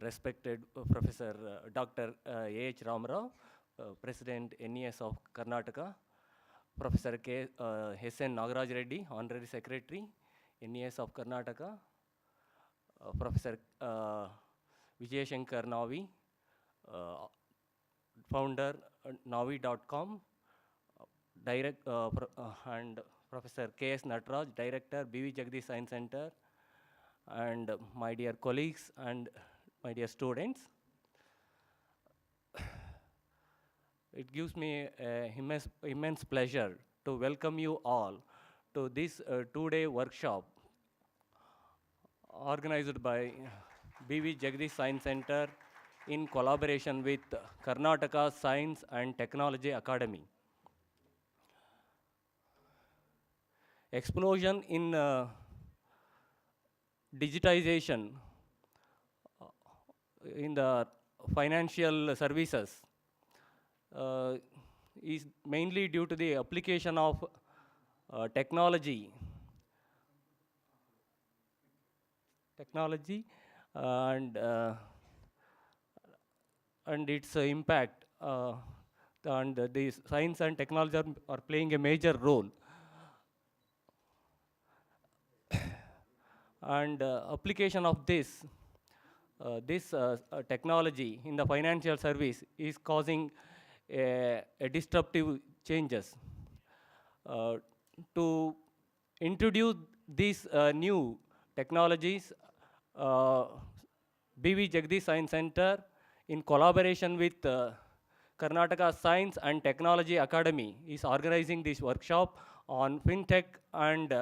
respected Professor Dr. A.H. Rama, President NES of Karnataka, Professor S.N. Nagaraj Reddy, Honorary Secretary, NES of Karnataka, Professor Vijayashankar Navi, founder navi.com, and Professor K.S. Nataraj, Director, B.V. Jagadeesh Science Center, and my dear colleagues and my dear students. It gives me immense pleasure to welcome you all to this two-day workshop organized by B.V. Jagadeesh Science Center in collaboration with Karnataka Science and Technology Academy. Explosion in digitization in the financial services is mainly due to the application of technology and its impact, and the science and technology are playing a major role. And application of this technology in the financial service is causing a disruptive changes. To introduce these new technologies, B.V. Jagadeesh Science Center, in collaboration with Karnataka Science and Technology Academy, is organizing this workshop on FinTech and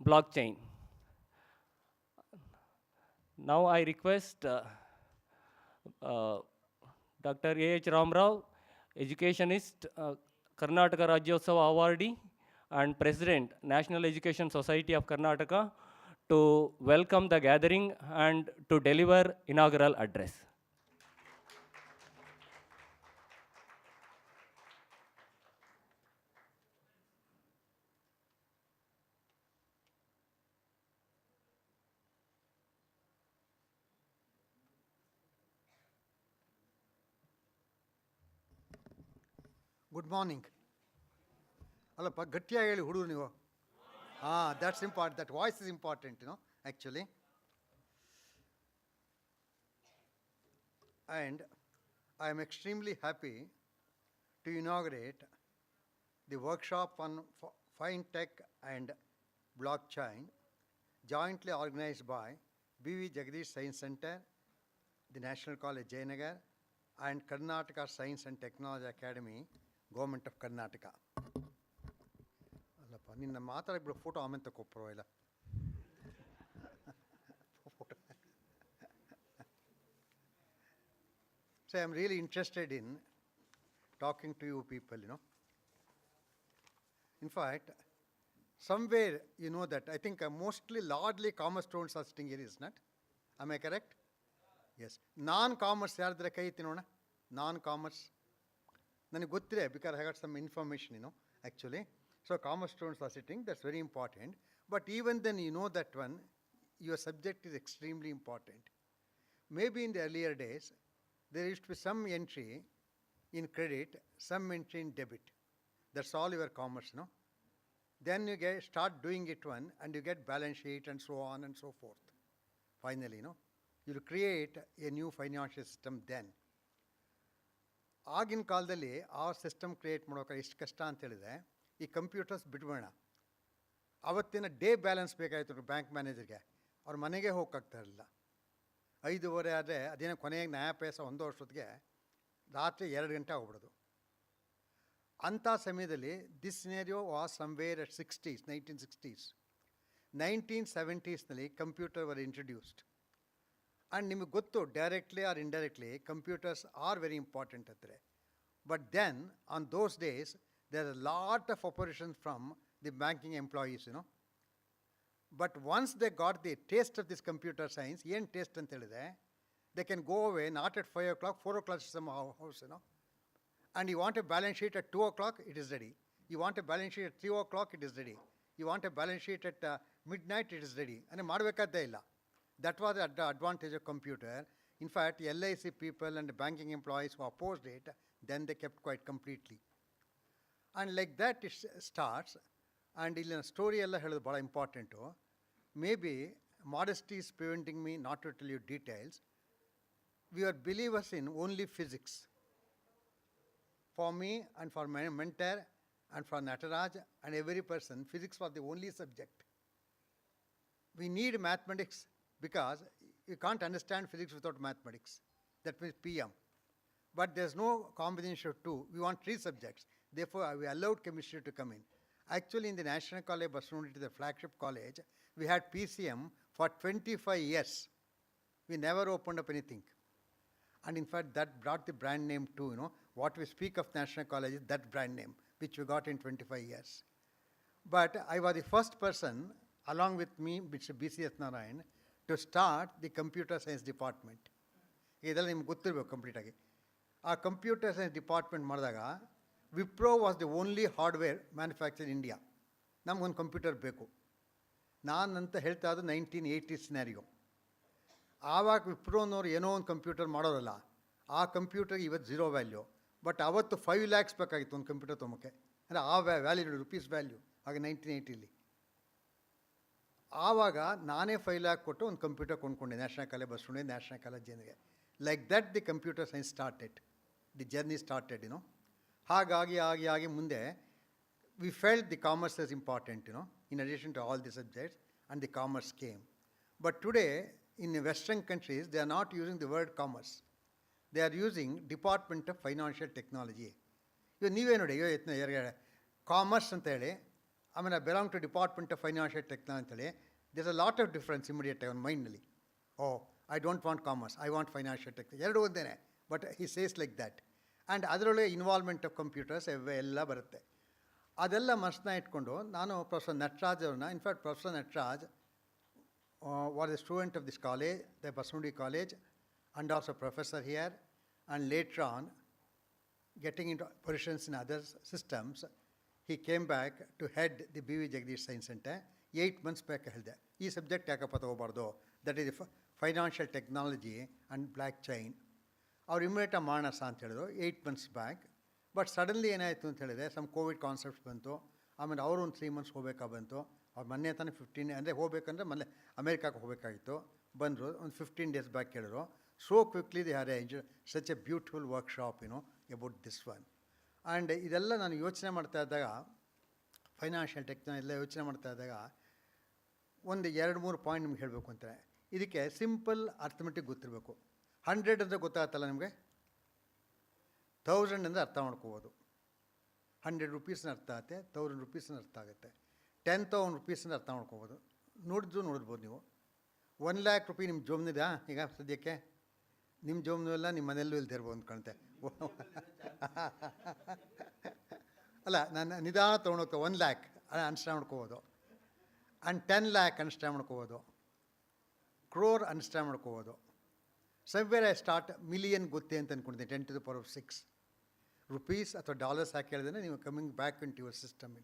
blockchain. Now I request Dr. A.H. Ramrao, educationist, Karnataka Rajyotsava Awardee, and President, National Education Society of Karnataka, to welcome the gathering and to deliver inaugural address. Good morning. Allappa gattiyaಗಿ ಹೇಳಿ ಹುಡುಗರು ನೀವು. That's important. That voice is important, actually. And I am extremely happy to inaugurate the workshop on FINTECH and blockchain, jointly organized by B.V. Jagadeesh Science Center, the National College Jayanagar, and Karnataka Science and Technology Academy, Government of Karnataka. ಅಲ್ಲಪ್ಪ ನಿನ್ನ ಮಾತಾಡಕ್ಕೆ photo ಆಮೇಲೆ ತಗೋ ಪರವಾಗಿಲ್ಲ. So I am really interested in talking to you people, In fact, somewhere you know that I think mostly largely commerce students are sitting here, is not? Am I correct? Yes. Non-commerce ಯಾರ್ದ್ರೆ ಕೈ ಎತ್ತಿ ನೋಡೋಣ. Non-commerce. ನನಗೆ ಗೊತ್ತಿದೆ, because I got some information, actually. So commerce students are sitting, that's very important. But even then, that one, your subject is extremely important. Maybe in the earlier days, there used to be some entry in credit, some entry in debit. That's all your commerce, Then you start doing it one, and you get balance sheet and so on and so forth. Finally, you'll create a new financial system then. ಆಗಿನ ಕಾಲದಲ್ಲಿ ಆ system create ಮಾಡೋಕೆ ಎಷ್ಟು ಕಷ್ಟ ಅಂತ ಹೇಳಿದ್ರೆ, ಈ computers ಬಿಟ್ಬೇಡ. ಅವತ್ತಿನ ಡೇ ಬ್ಯಾಲೆನ್ಸ್ ಬೇಕಾಯಿತು ಬ್ಯಾಂಕ್ ಮ್ಯಾನೇಜರ್ಗೆ, ಅವ್ರ ಮನೆಗೆ ಹೋಗಕ್ಕಾಗ್ತಾ ಇರಲಿಲ್ಲ. 5:30 ಆದರೆ ಅದೇನೋ ಕೊನೆಗೆ ನ್ಯಾಯ ಪೈಸ 1 ವರ್ಷಕ್ಕೆ ರಾತ್ರಿ 2 ಗಂಟೆ ಆಗ್ಬಿಡೋದು. ಅಂಥ ಸಮಯದಲ್ಲಿ this scenario was somewhere at 1960s. 1970sನಲ್ಲಿ ಕಂಪ್ಯೂಟರ್ ವರ್ ಇಂಟ್ರೊಡ್ಯೂಸ್ಡ್. ಆ್ಯಂಡ್ ನಿಮಗೆ ಗೊತ್ತು, directly or indirectly computers are very important ಅಂತಾರೆ. But then on those days there are lot of operations from the banking employees, But once they got the taste of this computer science, ಏನು taste ಅಂತ ಹೇಳಿದೆ, they can go away not at 5 o'clock, 4 o'clock some house, And you want a balance sheet at 2 o'clock, it is ready. You want a balance sheet at 3 o'clock, it is ready. You want a balance sheet at midnight, it is ready. And ಮಾಡಬೇಕಾದ್ದೇ ಇಲ್ಲ. That was the advantage of computer. In fact, LIC people and banking employees who opposed it, then they kept quiet completely. And like that it starts. And ಇಲ್ಲಿನ story ಎಲ್ಲ ಹೇಳೋದು ಭಾಳ important. May be modesty is preventing me not to tell you details. We are believers in only physics. For me and for my mentor and for Nataraj and every person, physics was the only subject. We need mathematics because you can't understand physics without mathematics. That means PM. But there's no combination of two. We want three subjects. Therefore, we allowed chemistry to come in. Actually, in the National College, Basunditi, the flagship college, we had PCM for 25 years. We never opened up anything. And in fact, that brought the brand name too, What we speak of National College is that brand name, which we got in 25 years. But I was the first person, along with me, Mr. B.C.S. Narayan, to start the computer science department. ಇದೆಲ್ಲ ನಿಮ್ಗೆ ಗೊತ್ತಿರಬೇಕು ಕಂಪ್ಲೀಟಾಗಿ. ಆ computer science department ಮಾಡಿದಾಗ Wipro was the only hardware manufacture in India. ನಮಗೊಂದು computer ಬೇಕು. ನಾನಂತ ಹೇಳ್ತಾ ಇದ್ದು 1980 ಸಿನಾರಿಯೋ. ಆವಾಗ ವಿಪ್ರೋನವ್ರು ಏನೋ ಒಂದು ಕಂಪ್ಯೂಟರ್ ಮಾಡೋರಲ್ಲ, ಆ ಕಂಪ್ಯೂಟರ್ಗೆ ಇವತ್ತು 0 ವ್ಯಾಲ್ಯೂ. ಬಟ್ ಅವತ್ತು 5 lakhs ಬೇಕಾಗಿತ್ತು ಒಂದು ಕಂಪ್ಯೂಟರ್ ತೊಗೊಳಕ್ಕೆ. ಅಂದರೆ ಆ ವ್ಯಾಲ್ಯೂ ರುಪೀಸ್ ವ್ಯಾಲ್ಯೂ ಆಗ 1980. ಆವಾಗ ನಾನೇ 5 lakh ಕೊಟ್ಟು ಒಂದು ಕಂಪ್ಯೂಟರ್ ಕೊಂಡ್ಕೊಂಡೆ ನ್ಯಾಷನಲ್ ಕಾಲೇಜ್ ಬಸ್ಕೊಂಡೆ, ನ್ಯಾಷನಲ್ ಕಾಲೇಜಿಗೆ. Like that the computer science started, the journey started, ಹಾಗಾಗಿ ಮುಂದೆ we felt the commerce is important, in addition to all the subjects, and the commerce came. But today, in the Western countries, they are not using the word commerce. They are using Department of Financial Technology. ಇವಾಗ ನೀವೇ ನೋಡಿ, commerce ಅಂತ ಹೇಳಿ, ಆಮೇಲೆ belong to department of financial technology ಅಂತೇಳಿ, there a lot of difference immediate ಅವನ ಮೈಂಡ್ನಲ್ಲಿ. I don't want commerce, I want financial technology, ಎರಡು ಒಂದೇನೆ. But he says like that. And ಅದರೊಳಗೆ ಇನ್ವಾಲ್ವ್ಮೆಂಟ್ ಆಫ್ ಕಂಪ್ಯೂಟರ್ಸ್ ಎಲ್ಲ ಬರುತ್ತೆ. ಅದೆಲ್ಲ ಮನಸ್ಸನ್ನ ಇಟ್ಕೊಂಡು ನಾನು ಪ್ರೊಫೆಸರ್ ನಟರಾಜ್ ಅವ್ರನ್ನ, in fact professor Nataraj was a student of this college, the Basunditi College, and also professor here, and later on, getting into positions in other systems, he came back to head the B.V. Jagadeesh Science Center. 8 months back ಹೇಳಿದೆ, ಈ subject ಯಾಕಪ್ಪ ತಗೋಬಾರ್ದು, that is financial technology and blockchain. ಅವ್ರು ಇಮಿಡಿಯೇಟಾಗಿ ಮಾಡೋಣ ಅಂತ ಹೇಳಿದ್ರು 8 months back. But suddenly ಏನಾಯಿತು ಅಂತ ಹೇಳಿದ್ರೆ, ಸಮ್ ಕೋವಿಡ್ ಕಾನ್ಸೆಪ್ಟ್ಸ್ ಬಂತು. ಆಮೇಲೆ ಅವರು ಒಂದು 3 months ಹೋಗ್ಬೇಕಾ ಬಂತು. ಅವ್ರು ಮೊನ್ನೆ ತಾನೇ 15 ಅಂದರೆ ಹೋಗ್ಬೇಕಂದ್ರೆ ಮೊನ್ನೆ ಅಮೇರಿಕಾಕ್ಕೆ ಹೋಗಬೇಕಾಗಿತ್ತು. ಬಂದರು, ಒಂದು 15 days ಬ್ಯಾಕ್ ಹೇಳಿದ್ರು. So quickly they arrange such A beautiful workshop about this one. And ಇದೆಲ್ಲ ನಾನು ಯೋಚನೆ ಮಾಡ್ತಾ ಇದ್ದಾಗ, ಫೈನಾನ್ಷಿಯಲ್ ಟೆಕ್ನಾಲಜಿ ಎಲ್ಲ ಯೋಚನೆ ಮಾಡ್ತಾ ಇದ್ದಾಗ, ಒಂದು 2-3 ಪಾಯಿಂಟ್ ನಿಮ್ಗೆ ಹೇಳಬೇಕು ಅಂತಾರೆ. ಇದಕ್ಕೆ ಸಿಂಪಲ್ ಅರ್ಥಮೆಟಿಕ್ ಗೊತ್ತಿರಬೇಕು. 100 ಅಂದರೆ ಗೊತ್ತಾಗತ್ತಲ್ಲ ನಿಮಗೆ, 1000 ಅಂದರೆ ಅರ್ಥ ಮಾಡ್ಕೋಬೋದು. 100 rupeesನ ಅರ್ಥ ಆಗುತ್ತೆ, 1000 rupeesನ ಅರ್ಥ ಆಗುತ್ತೆ, 10,000 rupeesನ ಅರ್ಥ ಮಾಡ್ಕೋಬೋದು. ನೋಡ್ಬೋದು ನೀವು. 1 lakh rupees ನಿಮ್ಮ ಜೋಬ್ನಿದೆ ಈಗ ಸದ್ಯಕ್ಕೆ, ನಿಮ್ಮ ಜೋಬ್ನೂ ಇಲ್ಲ, ನಿಮ್ಮ ಮನೆಯಲ್ಲೂ ಇಲ್ದಿರ್ಬೋದು ಅಂತ ಕಾಣುತ್ತೆ. ಅಲ್ಲ, ನಾನು ನಿಧಾನ ತೊಗೊಂಡೋಗ್ತೇವೆ. 1 lakh ಅಂಡರ್ಸ್ಟ್ಯಾಂಡ್ ಮಾಡ್ಕೋಬೋದು, ಆ್ಯಂಡ್ 10 lakh ಅಂಡರ್ಸ್ಟ್ಯಾಂಡ್ ಮಾಡ್ಕೋಬೋದು, crore ಅಂಡರ್ಸ್ಟ್ಯಾಂಡ್ ಮಾಡ್ಕೋಬೋದು. ಸಮ್ವೇರ್ ಐ ಸ್ಟಾರ್ಟ್ ಮಿಲಿಯನ್ ಗೊತ್ತೇ ಅಂತ ಅಂದ್ಕೊಂಡಿದ್ದೆ, 10 to the power of 6 rupees ಅಥವಾ ಡಾಲರ್ಸ್ ಹಾಕಿ ಹೇಳಿದ್ರೆ ನೀವು coming back into your system.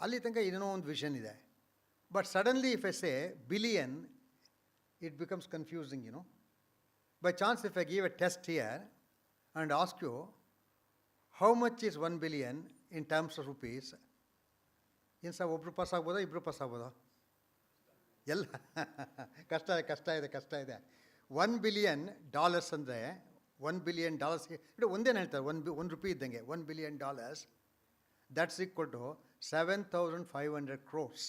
ಅಲ್ಲಿ ತನಕ ಏನೋ ಒಂದು ವಿಷನ್ ಇದೆ. But suddenly if I say billion, it becomes confusing. By chance if I give a test here and ask you how much is 1 billion in terms of rupees, ಏನು sir, ಒಬ್ಬರು pass ಆಗ್ಬೋದಾ, ಇಬ್ಬರು pass ಆಗ್ಬೋದಾ? ಎಲ್ಲ ಕಷ್ಟ ಇದೆ. 1 billion dollars ಅಂದರೆ $1 billion ಒಂದೇನು ಹೇಳ್ತಾರೆ, 1 rupee ಇದ್ದಂಗೆ. $1 billion, that's equal to 7,500 crores.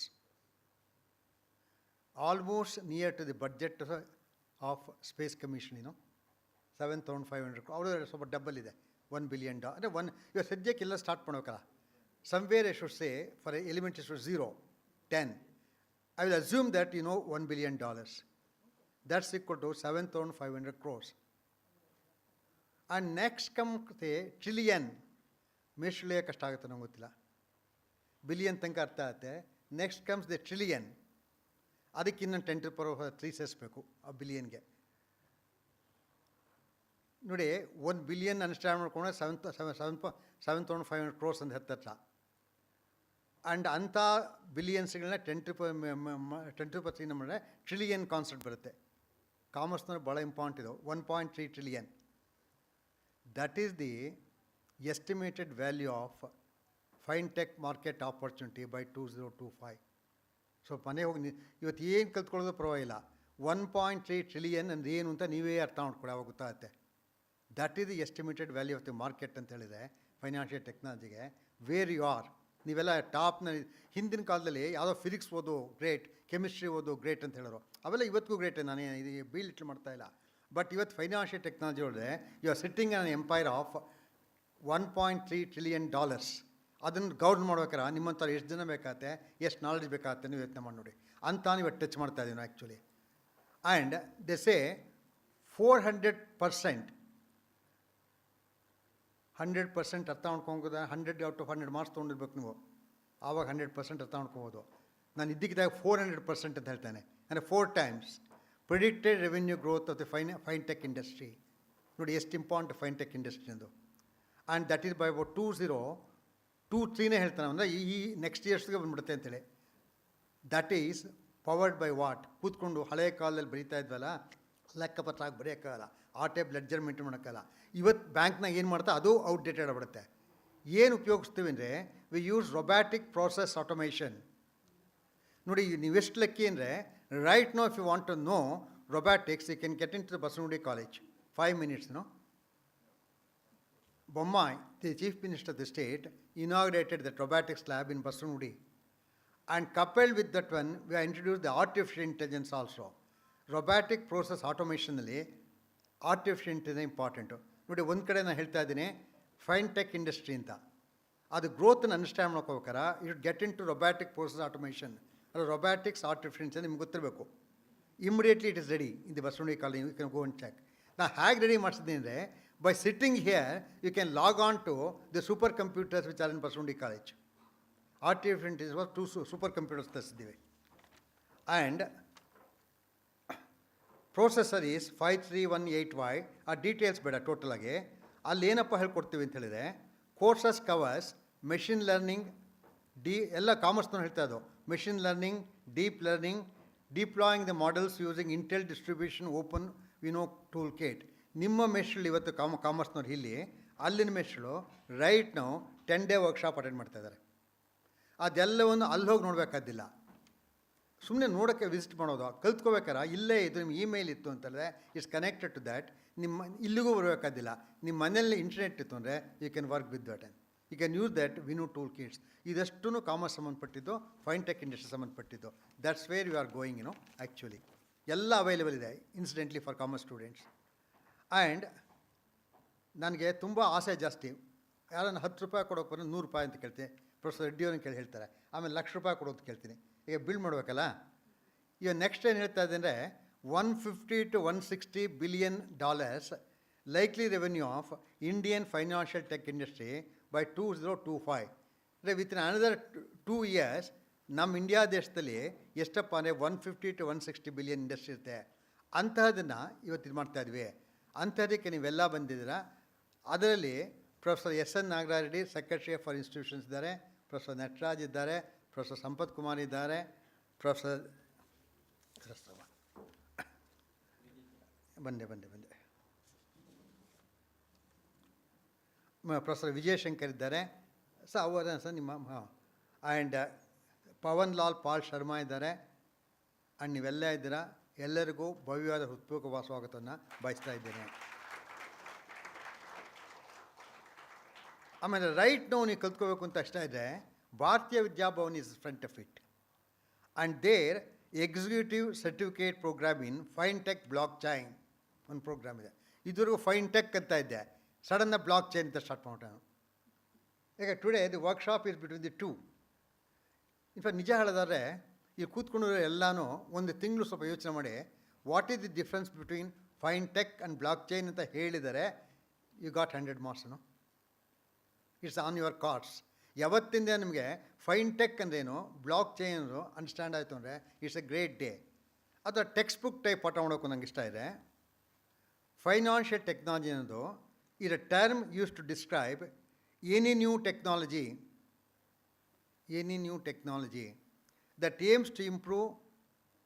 Almost near to the budget of Space Commission, 7,500 crores. ಅವರು ಸ್ವಲ್ಪ ಡಬಲ್ ಇದೆ. $1 billion ಅಂದರೆ ಇವಾಗ ಸದ್ಯಕ್ಕೆಲ್ಲ ಸ್ಟಾರ್ಟ್ ಮಾಡ್ಬೇಕಲ್ಲ. Somewhere I should say, for elementary should 0, 10. I will assume that $1 billion. That's equal to 7,500 crores. And next comes the trillion. ಮೇಷ್ಲೆ ಕಷ್ಟ ಆಗುತ್ತೆ, ನಂಗೆ ಗೊತ್ತಿಲ್ಲ. ಬಿಲಿಯನ್ ತನಕ ಅರ್ಥ ಆಗುತ್ತೆ. Next comes the trillion. ಅದಕ್ಕೆ ಇನ್ನೊಂದು 10 to the power 3 ಸೇರಿಸ್ಬೇಕು ಆ ಬಿಲಿಯನ್ಗೆ. ನೋಡಿ, 1 billion ಅಂಡರ್ಸ್ಟ್ಯಾಂಡ್ ಮಾಡ್ಕೊಂಡ್ರೆ 7,500 crores ಅಂತ ಹತ್ತತ್ರ. ಆ್ಯಂಡ್ ಅಂಥ ಬಿಲಿಯನ್ಸ್ಗಳನ್ನ 10 to the power 3 ಮಾಡಿದ್ರೆ ಟ್ರಿಲಿಯನ್ ಕಾನ್ಸೆಪ್ಟ್ ಬರುತ್ತೆ. ಕಾಮರ್ಸ್ನವ್ರು ಭಾಳ ಇಂಪಾರ್ಟೆಂಟ್ ಇದು 1.3 trillion. That is the estimated value of FINTECH market opportunity by 2025. So ಮನೆ ಹೋಗಿ ಇವತ್ತು ಏನು ಕಲ್ತ್ಕೊಳ್ಳೋದು ಪರವಾಗಿಲ್ಲ. 1.3 trillion ಅಂದರೆ ಏನು ಅಂತ ನೀವೇ ಅರ್ಥ ಮಾಡ್ಕೊಳ್ಳಿ, ಅವಾಗ ಗೊತ್ತಾಗುತ್ತೆ. That is the estimated value of the market ಅಂತ ಹೇಳಿದೆ ಫೈನಾನ್ಷಿಯಲ್ ಟೆಕ್ನಾಲಜಿಗೆ. ವೇರ್ ಯು ಆರ್, ನೀವೆಲ್ಲ ಟಾಪ್ನ. ಹಿಂದಿನ ಕಾಲದಲ್ಲಿ ಯಾವುದೋ ಫಿಸಿಕ್ಸ್ ಓದು ಗ್ರೇಟ್, ಕೆಮಿಸ್ಟ್ರಿ ಓದು ಗ್ರೇಟ್ ಅಂತ ಹೇಳೋರು. ಅವೆಲ್ಲ ಇವತ್ತಿಗೂ ಗ್ರೇಟ್, ನಾನು ಇದು ಬೀಳಿಟ್ಲು ಮಾಡ್ತಾಯಿಲ್ಲ. ಬಟ್ ಇವತ್ತು ಫೈನಾನ್ಷಿಯಲ್ ಟೆಕ್ನಾಲಜಿ ಒಳಗೆ you are sitting on empire of $1.3 trillion. ಅದನ್ನು ಗೌರ್ನ್ ಮಾಡ್ಬೇಕಾರೆ ನಿಮ್ಮಂಥವ್ರು ಎಷ್ಟು ಜನ ಬೇಕಾಗತ್ತೆ, ಎಷ್ಟು ನಾಲೆಜ್ ಬೇಕಾಗತ್ತೆ ನೀವು ಯೋಚನೆ ಮಾಡಿ ನೋಡಿ. ಅಂತ ನೀವು ಟಚ್ ಮಾಡ್ತಾ ಇದ್ದೀವಿ ನಾವು ಆ್ಯಕ್ಚುಲಿ. ಆ್ಯಂಡ್ ದೆ ಸೇ 400%, 100% ಅರ್ಥ ಮಾಡ್ಕೊಂಬೋದ. 100 out of 100 ಮಾರ್ಕ್ಸ್ ತೊಗೊಂಡಿರ್ಬೇಕು ನೀವು, ಆವಾಗ 100% ಅರ್ಥ ಮಾಡ್ಕೊಬೋದು. ನಾನು ಇದ್ದಕ್ಕಿದ್ದಾಗ 400% ಅಂತ ಹೇಳ್ತೇನೆ. ಅಂದರೆ 4 times predicted revenue growth of the fintech industry. ನೋಡಿ ಎಷ್ಟು ಇಂಪಾರ್ಟೆಂಟ್ ಫೈನ್ಟೆಕ್ ಇಂಡಸ್ಟ್ರಿ ಅಂದು. And that is by about 2023 ಹೇಳ್ತಾನೆ ಅಂದರೆ ಈ ನೆಕ್ಸ್ಟ್ ಇಯರ್ಸ್ಗೆ ಬಂದ್ಬಿಡುತ್ತೆ ಅಂತೇಳಿ. That is powered by what? ಕೂತ್ಕೊಂಡು ಹಳೆಯ ಕಾಲದಲ್ಲಿ ಬರೀತಾ ಇದ್ವಲ್ಲ, ಲೆಕ್ಕಪತ್ರ ಆಗಿ ಬರೆಯೋಕ್ಕಾಗಲ್ಲ, ಆ ಟೈಪ್ ಲೆಡ್ಜರ್ ಮೇಂಟೈನ್ ಮಾಡೋಕ್ಕಾಗಲ್ಲ. ಇವತ್ತು ಬ್ಯಾಂಕ್ನಾಗ ಏನು ಮಾಡ್ತಾ ಅದು ಔಟ್ಡೇಟೆಡ್ ಆಗ್ಬಿಡುತ್ತೆ. ಏನು ಉಪಯೋಗಿಸ್ತೀವಿ ಅಂದರೆ we use robotic process automation. ನೋಡಿ ನೀವು ಎಷ್ಟು ಲೆಕ್ಕಿ ಅಂದರೆ right no if you want to know robotics, you can get into the Basanudi College. 5 minutes, no? Bommai, the Chief Minister of the state, inaugurated that robotics lab in Basanudi. And coupled with that one, we have introduced the artificial intelligence also. Robotic process automation alli artificial intelligence important. ನೋಡಿ ಒಂದು ಕಡೆ ನಾನು ಹೇಳ್ತಾ ಇದ್ದೀನಿ ಫೈನ್ಟೆಕ್ industry ಅಂತ. ಅದು ಗ್ರೋತನ್ನು understand ಮಾಡ್ಕೋಬೇಕಾರ you get into robotic process automation. ಅದು ರೊಬ್ಯಾಟಿಕ್ಸ್ ಆರ್ಟಿಫಿಷಿಯಲ್ ಇಂಟೆಲಿಜೆನ್ಸ್ ನಿಮ್ಗೆ ಗೊತ್ತಿರಬೇಕು. Immediately it is ready in the Basavanagudi college. You can go and check. ನಾನು ಹೇಗೆ ರೆಡಿ ಮಾಡಿಸಿದ್ದೀನಿ ಅಂದರೆ by sitting here you can log on to the super computers which are in Basavanagudi college. Artificial intelligence was 2 super computers ತರಿಸಿದ್ದೀವಿ. And processor is 5318Y. ಆ details ಬೇಡ ಟೋಟಲಾಗಿ. ಅಲ್ಲಿ ಏನಪ್ಪ ಹೇಳ್ಕೊಡ್ತೀವಿ ಅಂತ ಹೇಳಿದರೆ ಕೋರ್ಸಸ್ ಕವರ್ಸ್ ಮೆಷಿನ್ ಲರ್ನಿಂಗ್, ಎಲ್ಲ ಕಾಮರ್ಸ್ನವ್ರು ಹೇಳ್ತಾ ಇದ್ದೋ machine learning, deep learning, deploying the models using Intel distribution OpenVINO toolkit. ನಿಮ್ಮ ಮೆಶ್ಗಳು ಇವತ್ತು ಕಾಮರ್ಸ್ನವ್ರು ಇಲ್ಲಿ, ಅಲ್ಲಿನ ಮೆಶ್ಗಳು ರೈಟ್ ನಾವು 10 day ವರ್ಕ್ಶಾಪ್ ಅಟೆಂಡ್ ಮಾಡ್ತಾ ಇದ್ದಾರೆ. ಅದೆಲ್ಲವನ್ನು ಅಲ್ಲಿ ಹೋಗಿ ನೋಡಬೇಕಾದಿಲ್ಲ, ಸುಮ್ಮನೆ ನೋಡೋಕ್ಕೆ ವಿಸಿಟ್ ಮಾಡೋದು. ಕಲ್ತ್ಕೋಬೇಕಾರ ಇಲ್ಲೇ ಇದು ನಿಮ್ಮ ಇಮೇಲ್ ಇತ್ತು ಅಂತಂದರೆ ಇಟ್ಸ್ ಕನೆಕ್ಟೆಡ್ ಟು ದ್ಯಾಟ್. ನಿಮ್ಮ ಇಲ್ಲಿಗೂ ಬರಬೇಕಾದಿಲ್ಲ. ನಿಮ್ಮ ಮನೆಯಲ್ಲಿ ಇಂಟರ್ನೆಟ್ ಇತ್ತು ಅಂದರೆ you can work with that and you can use that VINO toolkits. ಇದಷ್ಟು ಕಾಮರ್ಸ್ ಸಂಬಂಧಪಟ್ಟಿದ್ದು, ಫೈನ್ಟೆಕ್ ಇಂಡಸ್ಟ್ರಿ ಸಂಬಂಧಪಟ್ಟಿದ್ದು. That's where you are going actually. ಎಲ್ಲ ಅವೈಲೇಬಲ್ ಇದೆ incidentally for commerce students. And ನನಗೆ ತುಂಬ ಆಸೆ ಜಾಸ್ತಿ. ಯಾರನ್ನು ₹10 ಕೊಡೋಕೆ ಬಂದರೆ ₹100 ಅಂತ ಕೇಳ್ತೀನಿ. ಪ್ರೊಫೆಸರ್ ರೆಡ್ಡಿ ಅವ್ರನ್ನ ಕೇಳಿ ಹೇಳ್ತಾರೆ. ಆಮೇಲೆ ₹1,00,000 ಕೊಡೋದು ಕೇಳ್ತೀನಿ. ಈಗ ಬಿಲ್ಡ್ ಮಾಡಬೇಕಲ್ಲ. ಈಗ ನೆಕ್ಸ್ಟ್ ಏನು ಹೇಳ್ತಾ ಇದೆ ಅಂದರೆ $150 to $160 billion likely revenue of Indian financial tech industry by 2025. ಅಂದರೆ ವಿತ್ ಇನ್ ಅನದರ್ 2 years ನಮ್ಮ ಇಂಡಿಯಾ ದೇಶದಲ್ಲಿ ಎಷ್ಟಪ್ಪ ಅಂದರೆ $150 to $160 billion ಇಂಡಸ್ಟ್ರಿ ಇರುತ್ತೆ. ಅಂತಹದನ್ನು ಇವತ್ತು ಇದು ಮಾಡ್ತಾಯಿದ್ವಿ. ಅಂಥದಕ್ಕೆ ನೀವೆಲ್ಲ ಬಂದಿದ್ದೀರಾ. ಅದರಲ್ಲಿ professor SN Nagaraj Reddy secretary for institutions ಇದ್ದಾರೆ, ಪ್ರೊಫೆಸರ್ ನಟರಾಜ್ ಇದ್ದಾರೆ, ಪ್ರೊಫೆಸರ್ ಸಂಪತ್ ಕುಮಾರ್ ಇದ್ದಾರೆ, ಪ್ರೊಫೆಸರ್ ಬಂದೆ ಪ್ರೊಫೆಸರ್ ವಿಜಯಶಂಕರ್ ಇದ್ದಾರೆ. ಅವರ ಸರ್ ನಿಮ್ಮ ಆ್ಯಂಡ್ ಪವನ್ ಲಾಲ್ ಪಾಲ್ ಶರ್ಮಾ ಇದ್ದಾರೆ. ಆ್ಯಂಡ್ ನೀವೆಲ್ಲ ಇದ್ದೀರಾ. ಎಲ್ಲರಿಗೂ ಭವ್ಯವಾದ ಹೃತ್ಪೂರ್ವಕ ಸ್ವಾಗತವನ್ನು ಬಯಸ್ತಾ ಇದ್ದೇನೆ. ಆಮೇಲೆ ರೈಟ್ ನಾವು ನೀವು ಕಲ್ತ್ಕೋಬೇಕು ಅಂತ ಇಷ್ಟ ಇದೆ. Bharatiya Vidya Bhavan is front of it. And there executive certificate program in fintech blockchain ಒಂದು ಪ್ರೋಗ್ರಾಮ್ ಇದೆ. ಇದುವರೆಗೂ ಫೈನ್ಟೆಕ್ ಅಂತ ಇದ್ದೆ, ಸಡನ್ನ ಬ್ಲಾಕ್ ಚೈನ್ ಅಂತ ಸ್ಟಾರ್ಟ್ ಮಾಡೋಣ. ಈಗ today the workshop is between the 2. In fact ನಿಜ ಹೇಳಿದಾದ್ರೆ ಇಲ್ಲಿ ಕೂತ್ಕೊಂಡಿರೋ ಎಲ್ಲನೂ ಒಂದು ತಿಂಗಳು ಸ್ವಲ್ಪ ಯೋಚನೆ ಮಾಡಿ what is the difference between fintech and blockchain ಅಂತ ಹೇಳಿದರೆ you got 100 marks. It's on your cards. ಯಾವತ್ತಿಂದ ನಿಮಗೆ ಫೈನ್ಟೆಕ್ ಅಂದ್ರೇನು, ಬ್ಲಾಕ್ ಚೈನ್ ಅಂದರು ಅಂಡರ್ಸ್ಟ್ಯಾಂಡ್ ಆಯಿತು ಅಂದರೆ ಇಟ್ಸ್ ಎ ಗ್ರೇಟ್ ಡೇ. ಅಥವಾ ಟೆಕ್ಸ್ಟ್ ಬುಕ್ ಟೈಪ್ ಪಾಠ ಮಾಡೋಕ್ಕೂ ನಂಗೆ ಇಷ್ಟ ಇದೆ. ಫೈನಾನ್ಷಿಯಲ್ ಟೆಕ್ನಾಲಜಿ ಅನ್ನೋದು is a term used to describe any new technology that aims to improve,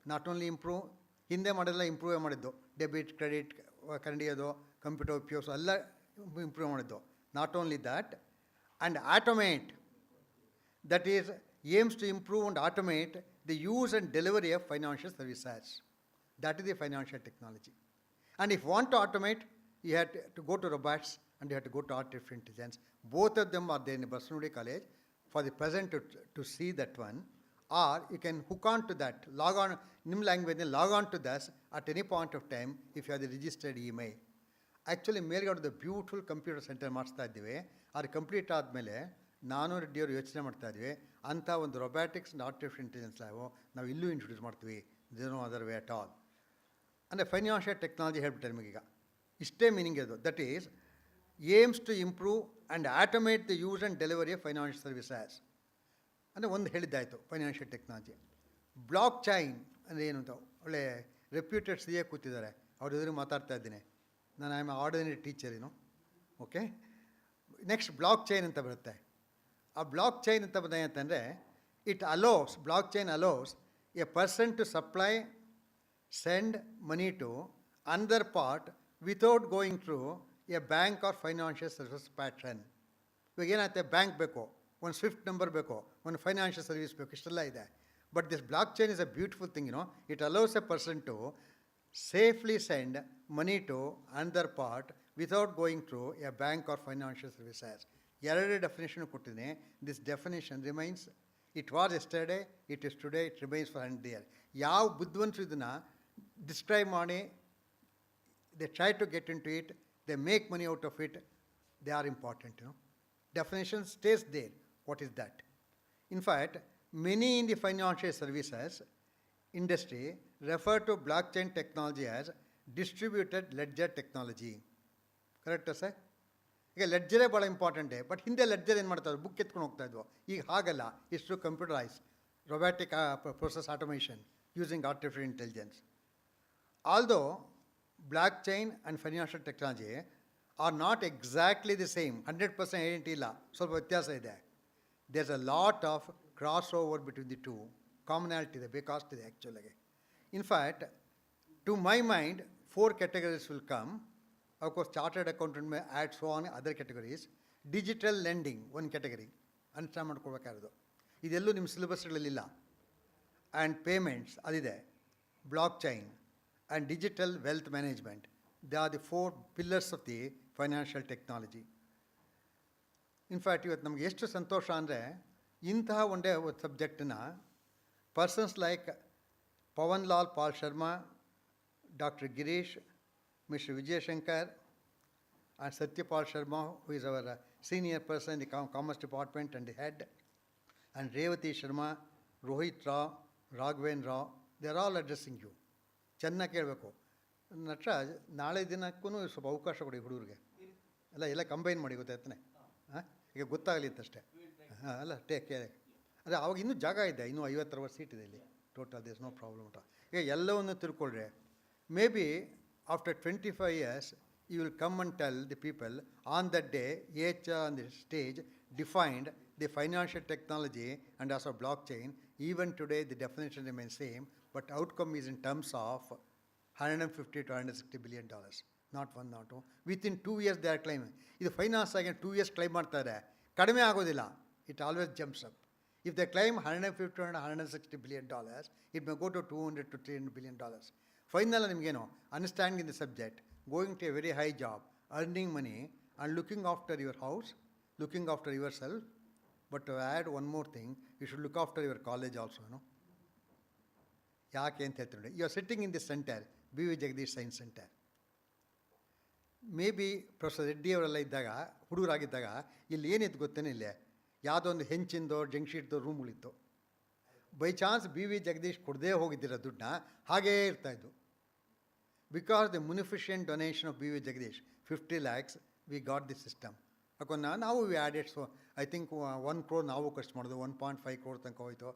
not only improve, ಹಿಂದೆ ಮಾಡೋಲ್ಲ ಇಂಪ್ರೂವ್ ಮಾಡಿದ್ದು, ಡೆಬಿಟ್ ಕ್ರೆಡಿಟ್ ಕಂಡಿಯೋದು, ಕಂಪ್ಯೂಟರ್ ಉಪಯೋಗಿಸೋ ಎಲ್ಲ ಇಂಪ್ರೂವ್ ಮಾಡಿದ್ದು. Not only that, and automate, that is aims to improve and automate the use and delivery of financial services. That is the financial technology. And if you want to automate, you have to go to robots and you have to go to artificial intelligence. Both of them are there in Barsanudi College for the present to see that one. Or you can hook on to that, log on, NIM language, log on to this at any point of time if you have the registered email. Actually, ಮೇಲ್ಗಡೆ beautiful computer centre ಮಾಡಿಸ್ತಾ ಇದ್ದೀವಿ. ಅದು complete ಆದಮೇಲೆ ನಾನು ರೆಡ್ಡಿ ಅವರು ಯೋಚನೆ ಮಾಡ್ತಾ ಇದ್ವಿ, ಅಂಥ ಒಂದು robotics and artificial intelligence lab ನಾವು ಇಲ್ಲೂ ಇಂಟ್ರೊಡ್ಯೂಸ್ ಮಾಡ್ತೀವಿ. There no other way at all. ಅಂದರೆ ಫೈನಾನ್ಷಿಯಲ್ ಟೆಕ್ನಾಲಜಿ ಹೇಳ್ಬಿಟ್ಟೆ ನಿಮಗೀಗ. ಇಷ್ಟೇ ಮೀನಿಂಗ್ ಅದು. That is aims to improve and automate the use and delivery of financial services. ಅಂದರೆ ಒಂದು ಹೇಳಿದ್ದಾಯಿತು ಫೈನಾನ್ಷಿಯಲ್ ಟೆಕ್ನಾಲಜಿ. ಬ್ಲಾಕ್ ಚೈನ್ ಅಂದರೆ ಏನು ಅಂತ ಒಳ್ಳೆ ರೆಪ್ಯೂಟೆಡ್ ಸಿ ಎ ಕೂತಿದ್ದಾರೆ, ಅವ್ರ ಎದುರು ಮಾತಾಡ್ತಾ ಇದ್ದೀನಿ. ನಾನು I am ordinary teacher, okay. Next blockchain ಅಂತ ಬರುತ್ತೆ. ಆ ಬ್ಲಾಕ್ ಚೈನ್ ಅಂತ ಬಂದ ಅಂತಂದರೆ blockchain allows a person to supply, send money to another part without going through a bank or financial service pattern. ಇವಾಗ ಏನಾಗುತ್ತೆ, bank ಬೇಕು, ಒಂದು ಸ್ವಿಫ್ಟ್ ನಂಬರ್ ಬೇಕು, ಒಂದು ಫೈನಾನ್ಷಿಯಲ್ ಸರ್ವಿಸ್ ಬೇಕು, ಇಷ್ಟೆಲ್ಲ ಇದೆ. But this blockchain is a beautiful thing, it allows a person to safely send money to another part without going through a bank or financial services. ಎರಡು definition ಕೊಟ್ಟಿದ್ದೀನಿ. This definition remains, it was yesterday, it is today, it remains for 100 years. ಯಾವ ಬುದ್ಧಿವಂತರು ಇದನ್ನು describe ಮಾಡಿ they try to get into it, they make money out of it, they are important. Definition stays there. What is that? In fact, many in the financial services industry refer to blockchain technology as distributed ledger technology. Correct sir? ಈಗ ಲೆಡ್ಜರೇ ಭಾಳ ಇಂಪಾರ್ಟೆಂಟೇ, but ಹಿಂದೆ ledger ಏನು ಮಾಡ್ತಾಯಿದ್ರು, book ಎತ್ಕೊಂಡು ಹೋಗ್ತಾ ಇದ್ವು. ಈಗ ಹಾಗಲ್ಲ, ಇಷ್ಟು computerise, robotic process automation using artificial intelligence. Although blockchain and financial technology are not exactly the same, 100% identity ಇಲ್ಲ, ಸ್ವಲ್ಪ ವ್ಯತ್ಯಾಸ ಇದೆ. There's a lot of crossover between the two. Commonality ಇದೆ, ಬೇಕಾಗ್ತಿದೆ ಆ್ಯಕ್ಚುಲಾಗಿ. In fact, to my mind, 4 categories will come. Of course, chartered accountant may add so on other categories. Digital lending, one category. Understand ಮಾಡ್ಕೊಳ್ಬೇಕಾಗಿರೋದು, ಇದೆಲ್ಲೂ ನಿಮ್ಮ ಸಿಲೆಬಸ್ಗಳಲ್ಲಿಲ್ಲ. And payments ಅದಿದೆ. Blockchain and digital wealth management. They are the 4 pillars of the financial technology. In fact, ಇವತ್ತು ನಮಗೆ ಎಷ್ಟು ಸಂತೋಷ ಅಂದರೆ, ಇಂತಹ ಒಂದೇ ಸಬ್ಜೆಕ್ಟನ್ನ persons like Pavan Lal Pal Sharma, doctor Girish, mister Vijayashankar, and Satyapal Sharma, who is our senior person in the Commerce Department and the head, and Revati Sharma, Rohit Rao, Raghavan Rao, they are all addressing you. ಚೆನ್ನಾಗಿ ಕೇಳಬೇಕು. ನಟರಾಜ್, ನಾಳೆ ದಿನಕ್ಕೂ ಸ್ವಲ್ಪ ಅವಕಾಶ ಕೊಡಿ ಹುಡುಗರಿಗೆ, ಎಲ್ಲ combine ಮಾಡಿ, ಗೊತ್ತಾಯ್ತಾನೆ? ಹಾಂ, ಈಗ ಗೊತ್ತಾಗಲಿ ಅಂತಷ್ಟೇ. ಹಾಂ, ಅಲ್ಲ ಟೇಕ್ ಕೇರ್. ಅದೇ ಅವಾಗ ಇನ್ನೂ ಜಾಗ ಇದೆ, ಇನ್ನೂ 50-60 ಸೀಟ್ ಇದೆ ಇಲ್ಲಿ ಟೋಟಲ್. ದೇರ್ಸ್ ನೋ ಪ್ರಾಬ್ಲಮ್ ಅಟ. ಈಗ ಎಲ್ಲವನ್ನು ತಿಳ್ಕೊಳ್ರೆ, maybe after 25 years you will come and tell the people on that day, on the stage, defined the financial technology and also blockchain. Even today the definition remains same, but outcome is in terms of $150 to $160 billion, not 1 not 2. Within 2 years they are claiming. This finance again 2 years claim ಮಾಡ್ತಾರೆ, ಕಡಿಮೆ ಆಗೋದಿಲ್ಲ, it always jumps up. If they claim $150 to $160 billion, it may go to $200 to $300 billion. Final ನಿಮಗೇನು understanding in the subject, going to a very high job, earning money and looking after your house, looking after yourself. But to add one more thing, you should look after your college also, ಯಾಕೆ ಅಂತ ಹೇಳ್ತಾರೆ, you are sitting in this centre, B V Jagadish science centre. Maybe professor Reddy ಅವರೆಲ್ಲ ಇದ್ದಾಗ, ಹುಡುಗರಾಗಿದ್ದಾಗ, ಇಲ್ಲಿ ಏನಿತ್ತು ಗೊತ್ತೇನೆ, ಇಲ್ಲೇ ಯಾವುದೋ ಒಂದು ಹೆಂಚಿಂದೋ ಜಂಕ್ಷೀಟ್ದೋ ರೂಮ್ಗಳಿತ್ತು. ಬೈ ಚಾನ್ಸ್ ಬಿ ವಿ ಜಗದೀಶ್ ಕೊಡದೇ ಹೋಗಿದ್ದಿರೋ ದುಡ್ಡನ್ನ ಹಾಗೇ ಇರ್ತಾಯಿದ್ದು. Because the munificent donation of B V Jagadish 50 lakhs, we got the system. ಯಾಕಂದ್ರೆ ನಾವು we added, so I think 1 crore ನಾವು ಖರ್ಚು ಮಾಡೋದು, 1.5 crore ತನಕ ಹೋಯಿತು.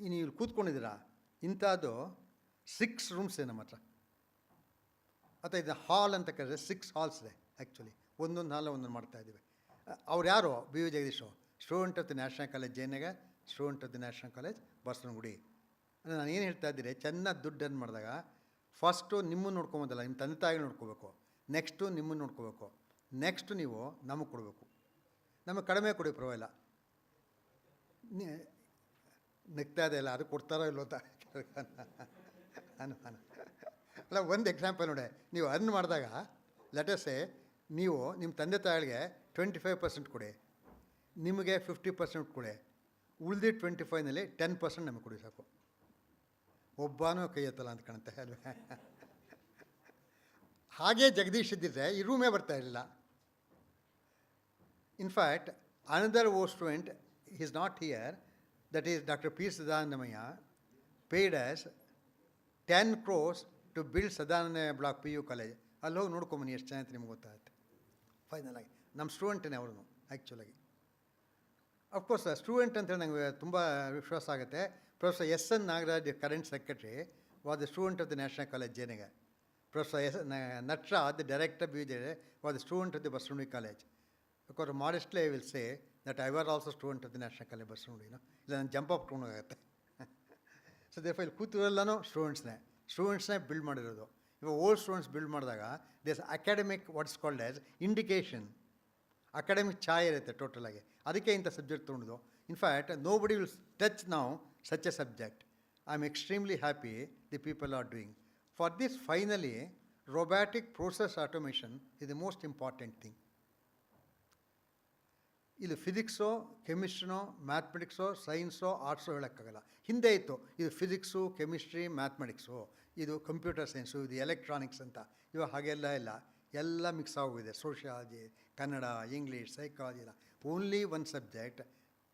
ಇನ್ನು ಇಲ್ಲಿ ಕೂತ್ಕೊಂಡಿದ್ದೀರಾ, ಇಂಥದ್ದು 6 rooms ಇದೆ ನಮ್ಮ ಹತ್ರ. ಅಥವಾ ಇದು ಹಾಲ್ ಅಂತ ಕರೆದ್ರೆ 6 halls ಇದೆ ಆ್ಯಕ್ಚುಲಿ. ಒಂದೊಂದು ಹಾಲ್ ಒಂದೊಂದು ಮಾಡ್ತಾಯಿದ್ದೀವಿ. ಅವ್ರು ಯಾರು, B V Jagadish, student of the national college Jayanagar, student of the national college Basavanagudi. ಅಂದರೆ ನಾನು ಏನು ಹೇಳ್ತಾ ಇದ್ದೀನಿ, ಚೆನ್ನಾಗಿ ದುಡ್ಡನ್ನು ಮಾಡಿದಾಗ ಫಸ್ಟು ನಿಮ್ಮನ್ನು ನೋಡ್ಕೊಬೋದಲ್ಲ, ನಿಮ್ಮ ತಂದೆ ತಾಯಿಗಳು ನೋಡ್ಕೋಬೇಕು, ನೆಕ್ಸ್ಟು ನಿಮ್ಮನ್ನು ನೋಡ್ಕೋಬೇಕು, ನೆಕ್ಸ್ಟು ನೀವು ನಮಗೆ ಕೊಡಬೇಕು. ನಮಗೆ ಕಡಿಮೆ ಕೊಡಿ ಪರವಾಗಿಲ್ಲ, ನಗ್ತಾ ಇದೆ ಅಲ್ಲ, ಅದು ಕೊಡ್ತಾರೋ ಇಲ್ಲೋ ಅಂತ ಅನುಮಾನ ಅಲ್ಲ. ಒಂದು ಎಕ್ಸಾಂಪಲ್ ನೋಡಿ, ನೀವು ಅರ್ನ್ ಮಾಡಿದಾಗ ಲೆಟರ್ಸೇ ನೀವು ನಿಮ್ಮ ತಂದೆ ತಾಯಿಗಳಿಗೆ 25% ಕೊಡಿ, ನಿಮಗೆ 50% ಕೊಡಿ, ಉಳಿದಿ 25ನಲ್ಲಿ 10% ನಮಗೆ ಕೊಡಿ ಸಾಕು. ಒಬ್ಬನೂ ಕೈ ಎತ್ತಲ್ಲ ಅಂತ ಕಾಣುತ್ತೆ ಅಲ್ವೇ? ಹಾಗೇ ಜಗದೀಶ್ ಇದ್ದಿದ್ರೆ ಈ ರೂಮೇ ಬರ್ತಾ ಇರಲಿಲ್ಲ. In fact another old student, he is not here, that is Dr. P. Sadananda Maiya, paid us 10 crores to build Sadananda Block PU College. ಅಲ್ಲಿ ಹೋಗಿ ನೋಡ್ಕೊಂಬನಿ ಎಷ್ಟು ಚೆನ್ನಾಗಿ ನಿಮ್ಗೆ ಗೊತ್ತಾಗುತ್ತೆ. ಫೈನಲ್ ಆಗಿ ನಮ್ಮ ಸ್ಟೂಡೆಂಟೇ ಅವರು ಆ್ಯಕ್ಚುಲಾಗಿ. ಅಫ್ಕೋರ್ಸ್ ಸ್ಟೂಡೆಂಟ್ ಅಂತೇಳಿ ನನಗೆ ತುಂಬ ವಿಶ್ವಾಸ ಆಗುತ್ತೆ. Professor S N Nagaraj, current secretary, was the student of the national college Jayanagar. Professor Nataraj, the director BJ, was a student of the Basundri College. Because modestly I will say that I was also student of the National College Basundri. Then jump up to so therefore ಕೂತಿರಲ್ಲೂ ಸ್ಟೂಡೆಂಟ್ಸ್ನೇ build ಮಾಡಿರೋದು. ಇವಾಗ old students build ಮಾಡಿದಾಗ this academic what's called as indication, academic ಛಾಯೆ ಇರುತ್ತೆ ಟೋಟಲಾಗಿ. ಅದಕ್ಕೆ ಇಂಥ ಸಬ್ಜೆಕ್ಟ್ ತೊಗೊಂಡು. In fact nobody will touch now such a subject. I am extremely happy the people are doing. For this, finally, robotic process automation is the most important thing. ಇದು ಫಿಸಿಕ್ಸೋ, ಕೆಮಿಸ್ಟ್ರಿನೋ, ಮ್ಯಾಥಮೆಟಿಕ್ಸೋ, ಸೈನ್ಸೋ, ಆರ್ಟ್ಸೋ ಹೇಳೋಕ್ಕಾಗಲ್ಲ. ಹಿಂದೆ ಇತ್ತು ಇದು ಫಿಸಿಕ್ಸು, ಕೆಮಿಸ್ಟ್ರಿ, ಮ್ಯಾಥಮೆಟಿಕ್ಸು, ಇದು computer science, ಇದು electronics ಅಂತ. ಇವಾಗ ಹಾಗೆಲ್ಲ ಇಲ್ಲ, ಎಲ್ಲ ಮಿಕ್ಸ್ ಆಗೋಗಿದೆ. ಸೋಷಿಯಾಲಜಿ, ಕನ್ನಡ, ಇಂಗ್ಲೀಷ್, ಸೈಕಾಲಜಿ ಇಲ್ಲ. Only one subject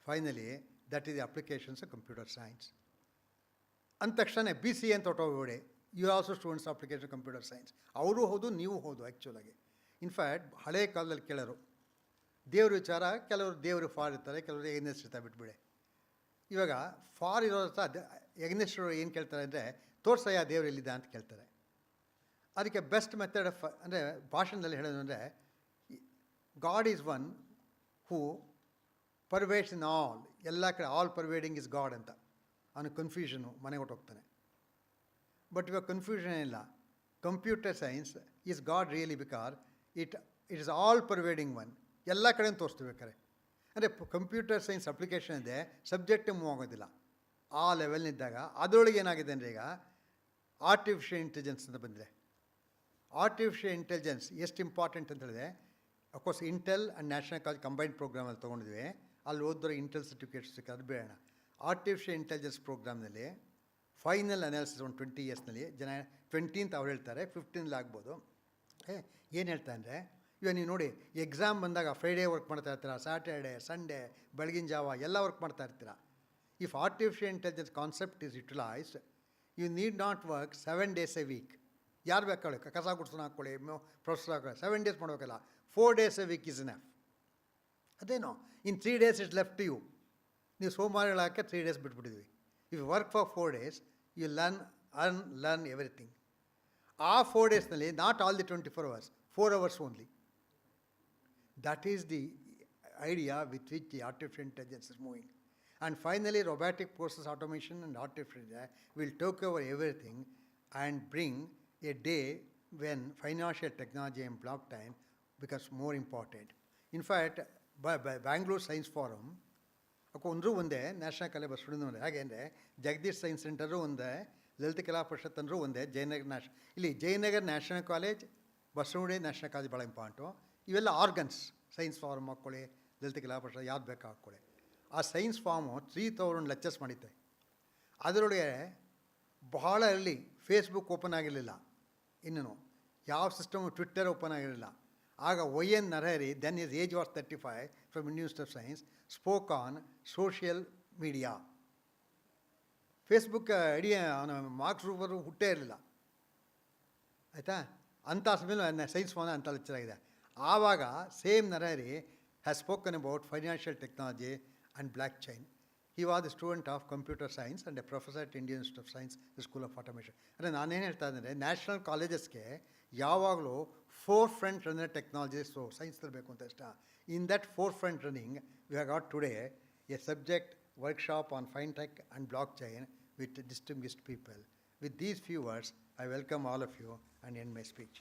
finally, that is the applications of computer science. ಅಂದ ತಕ್ಷಣ BCA ಅಂತ ಹೊಟ್ಟೋಗ್ಬೇಡಿ. You also students application computer science. ಅವರು ಹೌದು, ನೀವು ಹೌದು ಆ್ಯಕ್ಚುಲಾಗಿ. ಇನ್ಫ್ಯಾಕ್ಟ್ ಹಳೆಯ ಕಾಲದಲ್ಲಿ ಕೇಳೋರು ದೇವ್ರ ವಿಚಾರ, ಕೆಲವರು ದೇವರು ಫಾರ್ ಇರ್ತಾರೆ, ಕೆಲವರು ಎಗ್ನೆಸ್ಟ್ ಇರ್ತಾರೆ, ಬಿಟ್ಬಿಡಿ. ಇವಾಗ ಫಾರ್ ಇರೋ ಎಗ್ನೆಸ್ಟರು ಏನು ಕೇಳ್ತಾರೆ ಅಂದರೆ, ತೋರ್ಸಯ್ಯ ದೇವ್ರು ಎಲ್ಲಿದ್ದ ಅಂತ ಕೇಳ್ತಾರೆ. ಅದಕ್ಕೆ ಬೆಸ್ಟ್ ಮೆಥಡ್ ಆಫ್ ಅಂದರೆ ಭಾಷಣದಲ್ಲಿ ಹೇಳೋದು ಅಂದರೆ, God is one who pervades in all, ಎಲ್ಲ ಕಡೆ ಆಲ್ ಪರ್ವೇಡಿಂಗ್ ಇಸ್ ಗಾಡ್ ಅಂತ. ಅವನು ಕನ್ಫ್ಯೂಷನು ಮನೆಗೆ ಹೊಟ್ಟೋಗ್ತಾನೆ. ಬಟ್ ಇವಾಗ ಕನ್ಫ್ಯೂಷನ್ ಇಲ್ಲ. Computer science is god really, because it is all pervading one. ಎಲ್ಲ ಕಡೆಯೂ ತೋರಿಸ್ತಿರ್ಬೇಕಾರೆ. ಅಂದರೆ ಕಂಪ್ಯೂಟರ್ ಸೈನ್ಸ್ ಅಪ್ಲಿಕೇಶನ್ ಇದೆ, ಸಬ್ಜೆಕ್ಟ್ ಮೂವ್ ಆಗೋದಿಲ್ಲ. ಆ ಲೆವೆಲ್ನಿದ್ದಾಗ ಅದರೊಳಗೆ ಏನಾಗಿದೆ ಅಂದರೆ, ಈಗ ಆರ್ಟಿಫಿಷಿಯಲ್ ಇಂಟೆಲಿಜೆನ್ಸ್ ಅಂತ ಬಂದಿದೆ. ಆರ್ಟಿಫಿಷಿಯಲ್ ಇಂಟೆಲಿಜೆನ್ಸ್ ಎಷ್ಟು ಇಂಪಾರ್ಟೆಂಟ್ ಅಂತ ಹೇಳಿದೆ. Of course Intel and national college combined ಪ್ರೋಗ್ರಾಮಲ್ಲಿ ತೊಗೊಂಡಿದ್ವಿ. ಅಲ್ಲಿ ಓದಿದ್ರೆ ಇಂಟೆಲ್ ಸರ್ಟಿಫಿಕೇಟ್ಸ್ ಸಿಕ್ಕ, ಅದು ಬೇಡ. ಆರ್ಟಿಫಿಷಿಯಲ್ ಇಂಟೆಲಿಜೆನ್ಸ್ ಪ್ರೋಗ್ರಾಮ್ನಲ್ಲಿ ಫೈನಲ್ ಅನಾಲಿಸಿಸ್ ಒಂದು 20 ಇಯರ್ಸ್ನಲ್ಲಿ 20th ಅವ್ರು ಹೇಳ್ತಾರೆ, 15th ಆಗ್ಬೋದು. ಏನು ಹೇಳ್ತಾ ಅಂದರೆ, ಇವಾಗ ನೀವು ನೋಡಿ, ಎಕ್ಸಾಮ್ ಬಂದಾಗ ಫ್ರೈಡೇ ವರ್ಕ್ ಮಾಡ್ತಾ ಇರ್ತೀರ, ಸ್ಯಾಟರ್ಡೆ, ಸಂಡೇ, ಬೆಳಗಿನ ಜಾವ ಎಲ್ಲ ವರ್ಕ್ ಮಾಡ್ತಾ ಇರ್ತೀರ. If artificial intelligence concept is utilised, you need not work 7 days a week. ಯಾರು ಬೇಕಾಳೆ, ಕಸ ಗುಡ್ಸೋಣ ಹಾಕ್ಕೊಳ್ಳಿ, ಪ್ರೊಫೆಸರ್ ಹಾಕೊಳ್ಳಿ, 7 days ಮಾಡೋಕ್ಕಲ್ಲ, 4 days a week is enough. ಅದೇನೋ in 3 days it's left to you. ನೀವು ಸೋಮವಾರಗಳು ಹಾಕಿ 3 days ಬಿಟ್ಬಿಟ್ಟಿದ್ವಿ. If you work for 4 days, you learn everything. ಆ 4 daysನಲ್ಲಿ not all the 24 hours, 4 hours only. That is the idea with which the artificial intelligence is moving. And finally, robotic process automation and artificial intelligence will take over everything and bring a day when financial technology and blockchain becomes more important. In fact, Bangalore Science Forum, ಒಂದರೂ ಒಂದೇ, national college Basavanna ಒಂದೇ. ಹಾಗೆ ಅಂದರೆ Jagadish science centre ಒಂದೇ, ಲಲಿತ ಕಲಾ ಪರಿಷತ್ ಅಂದರೂ ಒಂದೇ, ಜಯನಗರ್ ಇಲ್ಲಿ Jayanagar national college, Basavanna national college ಭಾಳ ಇಂಪಾರ್ಟು. ಇವೆಲ್ಲ ಆರ್ಗನ್ಸ್. ಸೈನ್ಸ್ ಫಾರ್ಮ್ ಹಾಕ್ಕೊಳ್ಳಿ, ಲಲಿತ ಕಲಾ ಪರಿಷತ್ ಯಾವ್ದು ಬೇಕಾ ಹಾಕ್ಕೊಳ್ಳಿ. ಆ ಸೈನ್ಸ್ ಫಾರ್ಮು 3000 ಲೆಕ್ಚರ್ಸ್ ಮಾಡಿದ್ದೆ. ಅದರೊಳಗೆ ಬಹಳ ಎಲ್ಲಿ ಫೇಸ್ಬುಕ್ ಓಪನ್ ಆಗಿರಲಿಲ್ಲ, ಇನ್ನೂ ಯಾವ ಸಿಸ್ಟಮು, ಟ್ವಿಟ್ಟರ್ ಓಪನ್ ಆಗಿರಲಿಲ್ಲ. ಆಗ YN Narahari, then his age was 35, from Indian Institute of Science, spoke on social media. Facebook ಇಡೀ ಅವನ ಮಾರ್ಕ್ಸ್ ರೂಪರು ಹುಟ್ಟೇ ಇರಲಿಲ್ಲ, ಆಯಿತಾ. ಅಂಥ ಸಮಯ ಸೈನ್ಸ್ ಫಾರ್ಮ್ ಅಂತ ಲೆಕ್ಚರ್ ಆಗಿದೆ. ಆವಾಗ same Narahari has spoken about financial technology and blockchain. He was a student of computer science and a professor at Indian Institute of Science, the School of Automation. ಅಂದರೆ ನಾನೇನು ಹೇಳ್ತಾ ಇದ್ದರೆ, national ಕಾಲೇಜಸ್ಗೆ ಯಾವಾಗಲೂ four front runner ಟೆಕ್ನಾಲಜಿಸ್ಟು science ತರಬೇಕು ಅಂತ ಇಷ್ಟ. In that four front running we have got today A subject workshop on FINTECH and blockchain with distinguished people. With these few words, I welcome all of you and end my speech.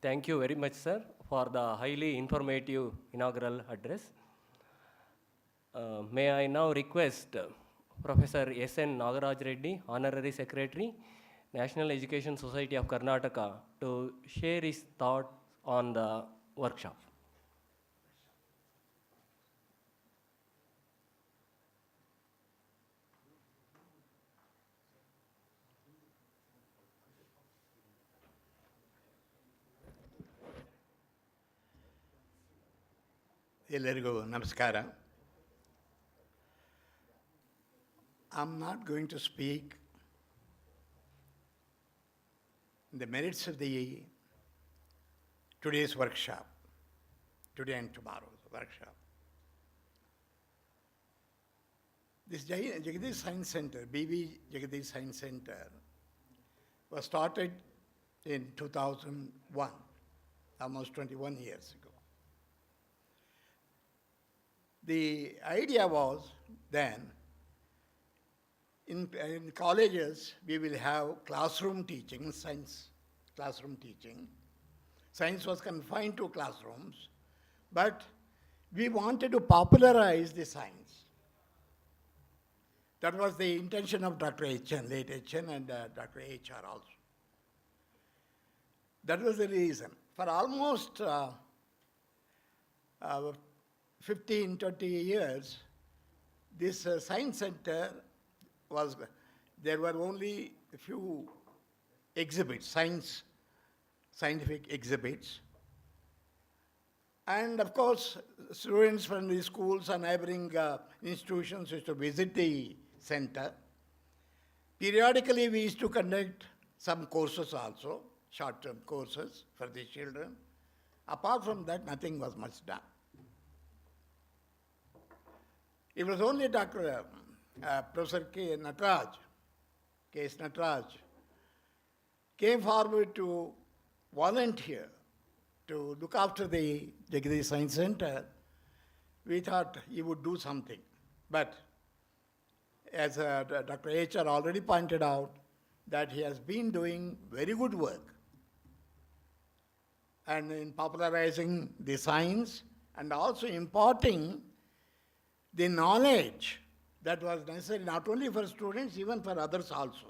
Thank you very much, sir, for the highly informative inaugural address. May I now request Professor S.N. Nagaraj Reddy, Honorary Secretary, National Education Society of Karnataka, to share his thoughts on the workshop. ಎಲ್ಲರಿಗೂ ನಮಸ್ಕಾರ. I'm not going to speak the merits of the today's workshop, today and tomorrow's workshop. This Jagadeesh Science Center, BB Jagadeesh Science Center, was started in 2001, almost 21 years ago. The idea was then, in colleges, we will have classroom teaching, science classroom teaching. Science was confined to classrooms, but we wanted to popularize the science. That was the intention of Dr. H.N., late H.N. and Dr. H.R. also. That was the reason. For almost 15, 20 years, this science center was, there were only a few exhibits, scientific exhibits. And of course, students from the schools and neighboring institutions used to visit the center. Periodically, we used to conduct some courses also, short-term courses for the children. Apart from that, nothing was much done. It was only Dr. Professor Nataraj, K.S. Nataraj, came forward to volunteer to look after the Jagadeesh Science Center. We thought he would do something. But as Dr. H.R. already pointed out, that he has been doing very good work and in popularizing the science and also imparting the knowledge that was necessary not only for students, even for others also.